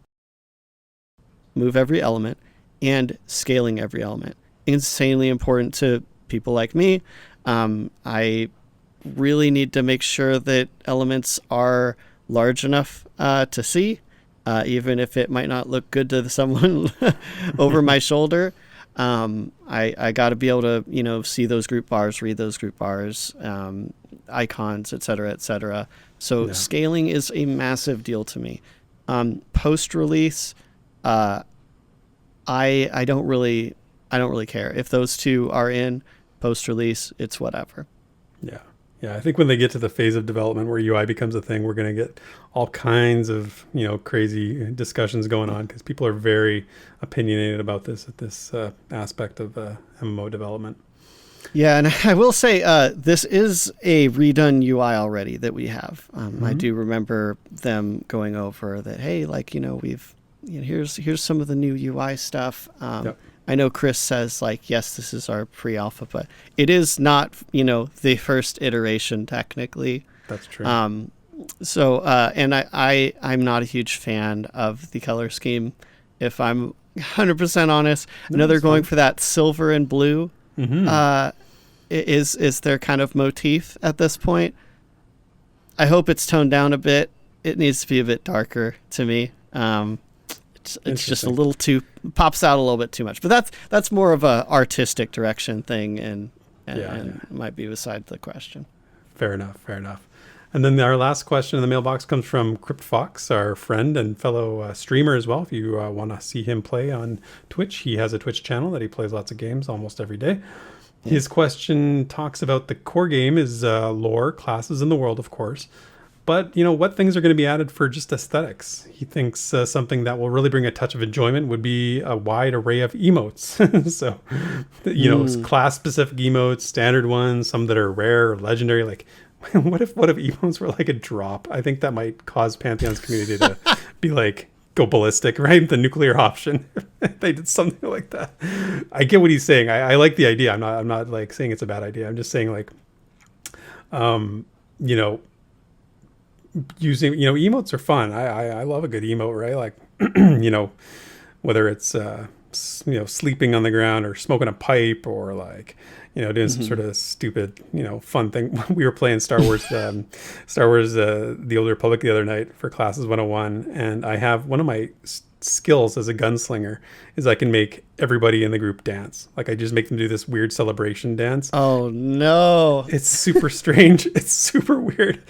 every element, and scaling every element. Insanely important to people like me. I really need to make sure that elements are large enough to see, even if it might not look good to someone over my shoulder. I got to be able to, see those group bars, read those group bars, icons, et cetera. So scaling is a massive deal to me. Post-release, I don't really care if those two are in. Post-release, it's whatever. Yeah. I think when they get to the phase of development where UI becomes a thing, we're going to get all kinds of crazy discussions going on, because people are very opinionated about this aspect of MMO development. Yeah, and I will say this is a redone UI already that we have. I do remember them going over that. Hey, here's some of the new UI stuff. I know Chris says yes, this is our pre-alpha, but it is not the first iteration technically. That's true. So and I'm not a huge fan of the color scheme, if I'm 100% honest. I know they're going for that silver and blue. Is their kind of motif at this point. I hope it's toned down a bit. It needs to be a bit darker to me. It's just a little too, pops out a little bit too much. But that's more of a artistic direction thing, and might be beside the question. Fair enough. And then our last question in the mailbox comes from Crypt Fox, our friend and fellow streamer as well. If you want to see him play on Twitch, he has a Twitch channel that he plays lots of games almost every day. His question talks about the core game is lore, classes, and the world, of course. But, what things are going to be added for just aesthetics? He thinks something that will really bring a touch of enjoyment would be a wide array of emotes. So, class-specific emotes, standard ones, some that are rare or legendary. Like, what if emotes were like a drop? I think that might cause Pantheon's community to be like, go ballistic, right? The nuclear option. They did something like that. I get what he's saying. I like the idea. I'm not like saying it's a bad idea. I'm just saying using, emotes are fun. I love a good emote, right? Like, whether it's, sleeping on the ground or smoking a pipe or doing some sort of stupid, fun thing. We were playing Star Wars, The Old Republic the other night for Classes 101. And I have one of my skills as a gunslinger is I can make everybody in the group dance. Like I just make them do this weird celebration dance. Oh no. It's super strange. It's super weird.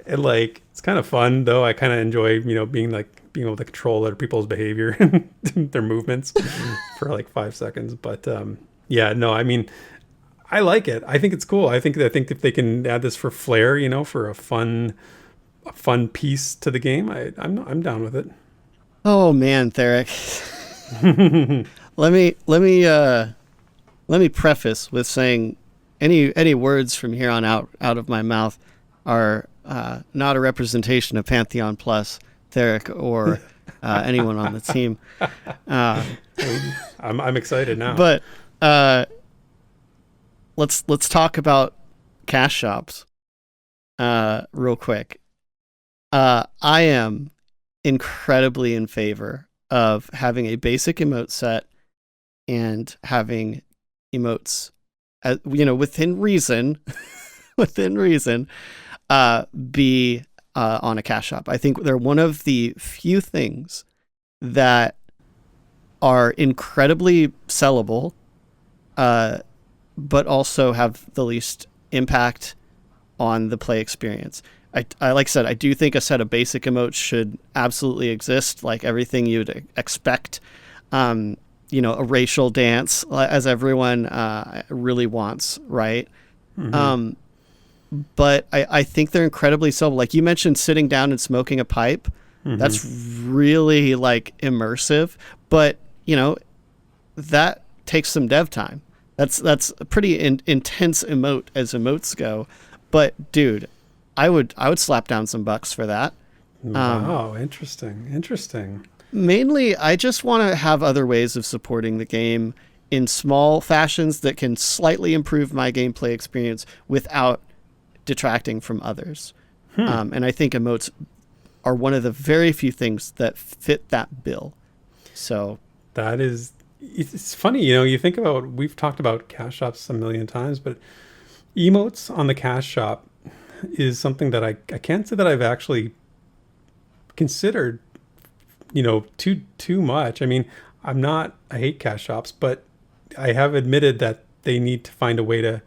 And it's kind of fun though. I kind of enjoy, being able to control other people's behavior and their movements for 5 seconds. But I like it. I think it's cool. I think if they can add this for flair, for a fun piece to the game, I'm down with it. Oh man, Theric. Let me preface with saying any words from here on out of my mouth are not a representation of Pantheon Plus, Theric, or anyone on the team. I'm excited now. But let's talk about cash shops real quick. I am incredibly in favor of having a basic emote set and having emotes, within reason, be on a cash shop. I think they're one of the few things that are incredibly sellable, but also have the least impact on the play experience. I like I said, I do think a set of basic emotes should absolutely exist, like everything you'd expect. A racial dance, as everyone really wants, right? Mm-hmm. But I think they're incredibly subtle. Like you mentioned, sitting down and smoking a pipe. Mm-hmm. That's really like immersive, but that takes some dev time. That's a pretty intense emote as emotes go. But dude, I would slap down some bucks for that. Wow, interesting. Mainly, I just want to have other ways of supporting the game in small fashions that can slightly improve my gameplay experience without detracting from others. And I think emotes are one of the very few things that fit that bill. So it's funny, you think about, we've talked about cash shops a million times, but emotes on the cash shop is something that I can't say that I've actually considered, too much. I mean, I hate cash shops, but I have admitted that they need to find a way to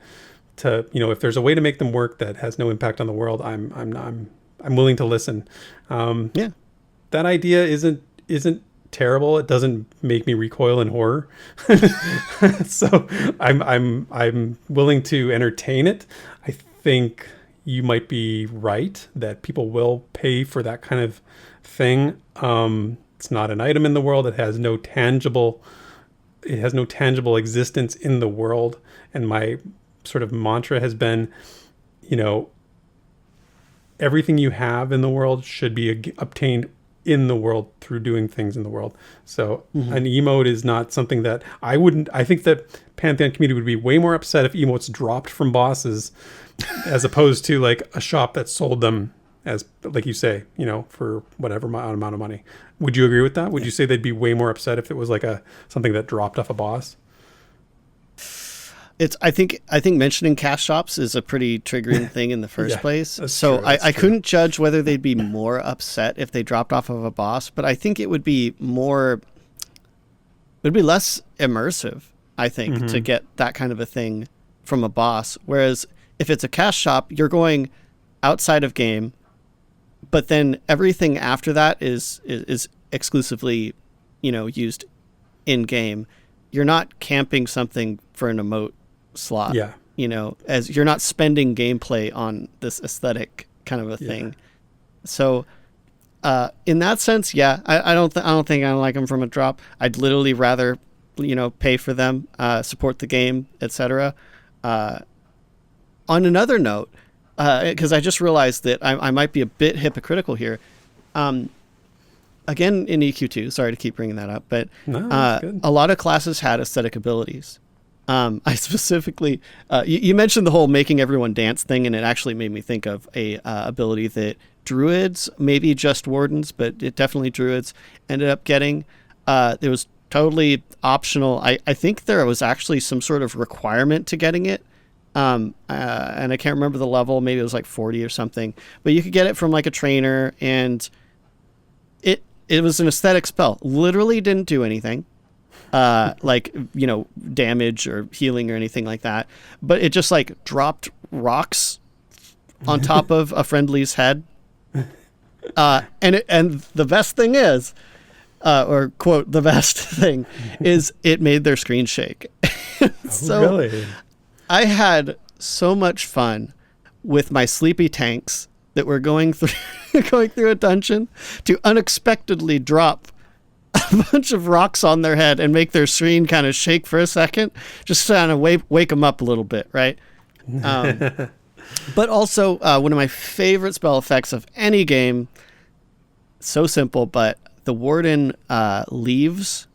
if there's a way to make them work that has no impact on the world, I'm willing to listen. Yeah, that idea isn't terrible. It doesn't make me recoil in horror. So I'm willing to entertain it. I think you might be right that people will pay for that kind of thing. It's not an item in the world. It has no tangible existence in the world. And my sort of mantra has been, everything you have in the world should be obtained in the world through doing things in the world. So an emote is not something that I think that Pantheon community would be way more upset if emotes dropped from bosses as opposed to like a shop that sold them as, like you say, for whatever amount of money. Would you agree with that? Would you say they'd be way more upset if it was like something that dropped off a boss? I think mentioning cash shops is a pretty triggering thing in the first place. So true, I couldn't judge whether they'd be more upset if they dropped off of a boss, but I think it would be less immersive, I think, to get that kind of a thing from a boss. Whereas if it's a cash shop, you're going outside of game, but then everything after that is exclusively, used in game. You're not camping something for an emote slot. Yeah. As you're not spending gameplay on this aesthetic kind of a thing. So in that sense, I don't think I like them from a drop. I'd literally rather, pay for them, support the game, etc. On another note, because I just realized that I might be a bit hypocritical here. Again, in EQ2, sorry to keep bringing that up, but a lot of classes had aesthetic abilities. I specifically, you mentioned the whole making everyone dance thing, and it actually made me think of a ability that druids, maybe just wardens, but it definitely druids, ended up getting. It was totally optional. I think there was actually some sort of requirement to getting it. And I can't remember the level, maybe it was like 40 or something, but you could get it from like a trainer, and it was an aesthetic spell. Literally didn't do anything, damage or healing or anything like that. But it just like dropped rocks on top of a friendly's head. And the best thing is, or quote, the best thing is it made their screen shake. So really? I had so much fun with my sleepy tanks that were going through a dungeon to unexpectedly drop a bunch of rocks on their head and make their screen kind of shake for a second, just to kind of wake them up a little bit, right? But also one of my favorite spell effects of any game, so simple, but the Warden leaves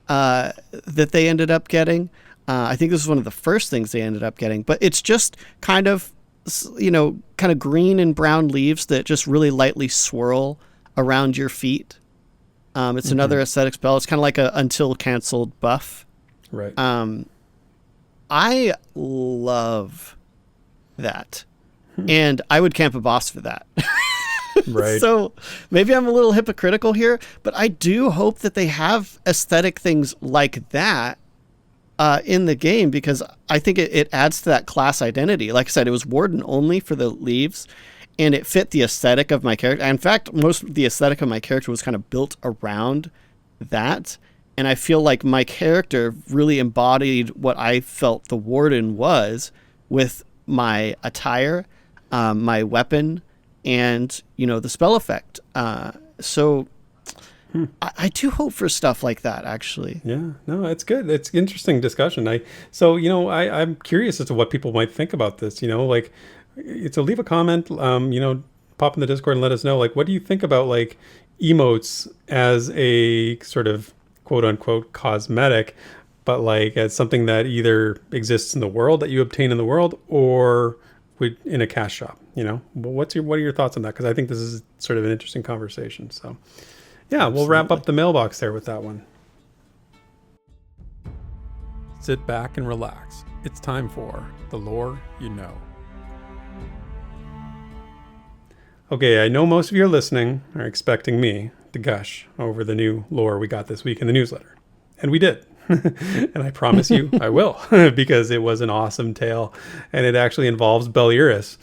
that they ended up getting. I think this is one of the first things they ended up getting, but it's just kind of green and brown leaves that just really lightly swirl around your feet. It's another aesthetic spell. It's kind of like a until canceled buff. Right. I love that. And I would camp a boss for that. Right. So maybe I'm a little hypocritical here, but I do hope that they have aesthetic things like that in the game, because I think it adds to that class identity. Like I said, it was Warden only for the leaves, and it fit the aesthetic of my character. In fact, most of the aesthetic of my character was kind of built around that. And I feel like my character really embodied what I felt the Warden was, with my attire, my weapon, and, the spell effect. So I do hope for stuff like that, actually. Yeah, no, it's good. It's interesting discussion. I'm curious as to what people might think about this, like, so leave a comment, pop in the Discord and let us know, like, what do you think about like emotes as a sort of quote unquote cosmetic, but like as something that either exists in the world, that you obtain in the world, or in a cash shop, what are your thoughts on that? Because I think this is sort of an interesting conversation. So yeah, we'll wrap up the mailbox there with that one. Sit back and relax. It's time for the lore you know. Okay, I know most of you are listening, are expecting me to gush over the new lore we got this week in the newsletter. And we did. And I promise you I will, because it was an awesome tale. And it actually involves Belyrus,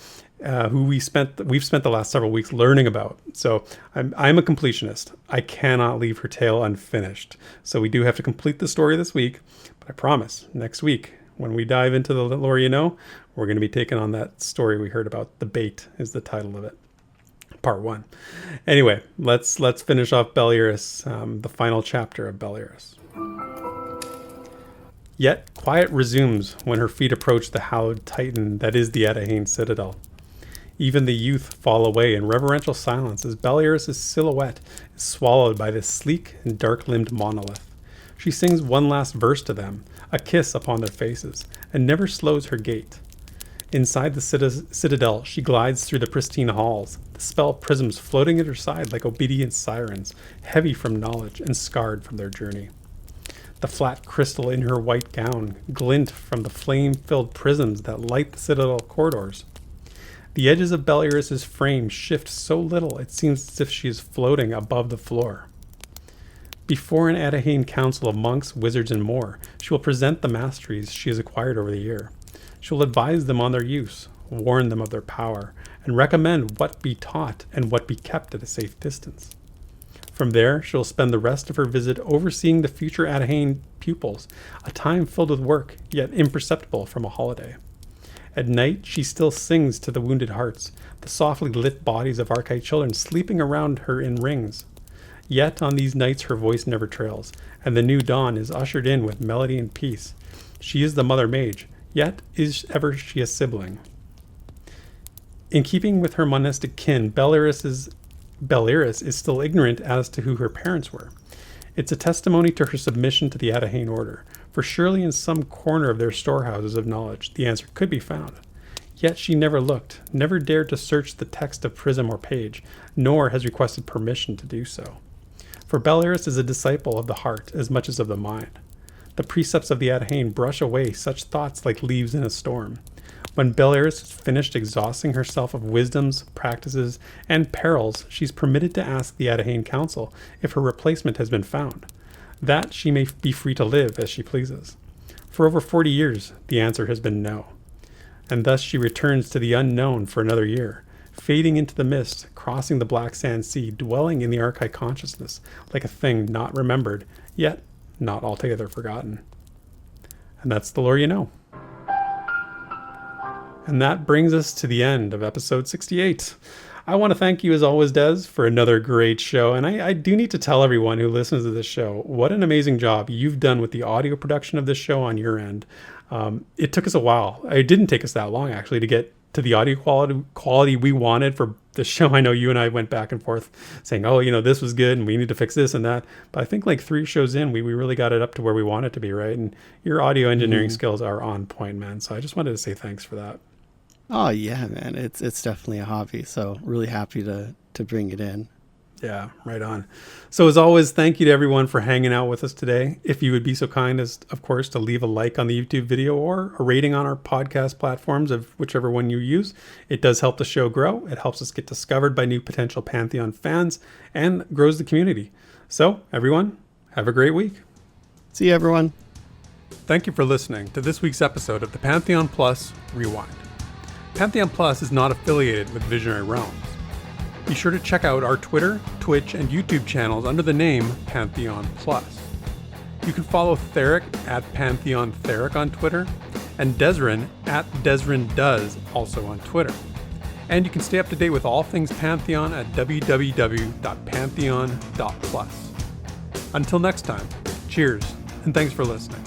who we've spent the last several weeks learning about. So I'm a completionist. I cannot leave her tale unfinished. So we do have to complete the story this week. But I promise, next week, when we dive into the lore we're going to be taking on that story we heard about. The Bait is the title of it. Part 1. Anyway, let's finish off Belyrus, the final chapter of Belyrus. Yet quiet resumes when her feet approach the hallowed titan that is the Edahane Citadel. Even the youth fall away in reverential silence as Belyrus' silhouette is swallowed by this sleek and dark-limbed monolith. She sings one last verse to them, a kiss upon their faces, and never slows her gait. Inside the citadel, she glides through the pristine halls, the spell prisms floating at her side like obedient sirens, heavy from knowledge and scarred from their journey. The flat crystal in her white gown glint from the flame-filled prisms that light the citadel corridors. The edges of Belyrus' frame shift so little it seems as if she is floating above the floor. Before an Edahane council of monks, wizards, and more, she will present the masteries she has acquired over the year. She will advise them on their use, warn them of their power, and recommend what be taught and what be kept at a safe distance. From there, she'll spend the rest of her visit overseeing the future Edahane pupils, a time filled with work, yet imperceptible from a holiday. At night, she still sings to the wounded hearts, the softly lit bodies of Archite children sleeping around her in rings. Yet on these nights her voice never trails, and the new dawn is ushered in with melody and peace. She is the mother mage, yet is ever she a sibling. In keeping with her monastic kin, Belyrus is still ignorant as to who her parents were. It's a testimony to her submission to the Edahane order, for surely in some corner of their storehouses of knowledge the answer could be found. Yet she never looked, never dared to search the text of prism or page, nor has requested permission to do so. For Belyrus is a disciple of the heart as much as of the mind. The precepts of the Edahane brush away such thoughts like leaves in a storm. When Belyrus has finished exhausting herself of wisdoms, practices, and perils, she's permitted to ask the Edahane Council if her replacement has been found. That she may be free to live as she pleases. For over 40 years, the answer has been no. And thus she returns to the unknown for another year, fading into the mist, crossing the black sand sea, dwelling in the archite consciousness, like a thing not remembered, yet not altogether forgotten. And that's the lore you know. And that brings us to the end of episode 68. I want to thank you as always, Des, for another great show. And I do need to tell everyone who listens to this show what an amazing job you've done with the audio production of this show on your end. It took us a while. It didn't take us that long, actually, to get to the audio quality we wanted for the show. I know you and I went back and forth saying, oh, this was good and we need to fix this and that. But I think like 3 shows in, we really got it up to where we want it to be, right? And your audio engineering skills are on point, man. So I just wanted to say thanks for that. Oh yeah, man. It's definitely a hobby. So really happy to bring it in. Yeah, right on. So as always, thank you to everyone for hanging out with us today. If you would be so kind as, of course, to leave a like on the YouTube video or a rating on our podcast platforms of whichever one you use. It does help the show grow. It helps us get discovered by new potential Pantheon fans and grows the community. So everyone, have a great week. See you, everyone. Thank you for listening to this week's episode of the Pantheon Plus Rewind. Pantheon Plus is not affiliated with Visionary Realms. Be sure to check out our Twitter, Twitch, and YouTube channels under the name Pantheon Plus. You can follow Theric at Pantheon Theric on Twitter, and Desrin at DesrinDoes also on Twitter. And you can stay up to date with all things Pantheon at www.pantheon.plus. Until next time, cheers, and thanks for listening.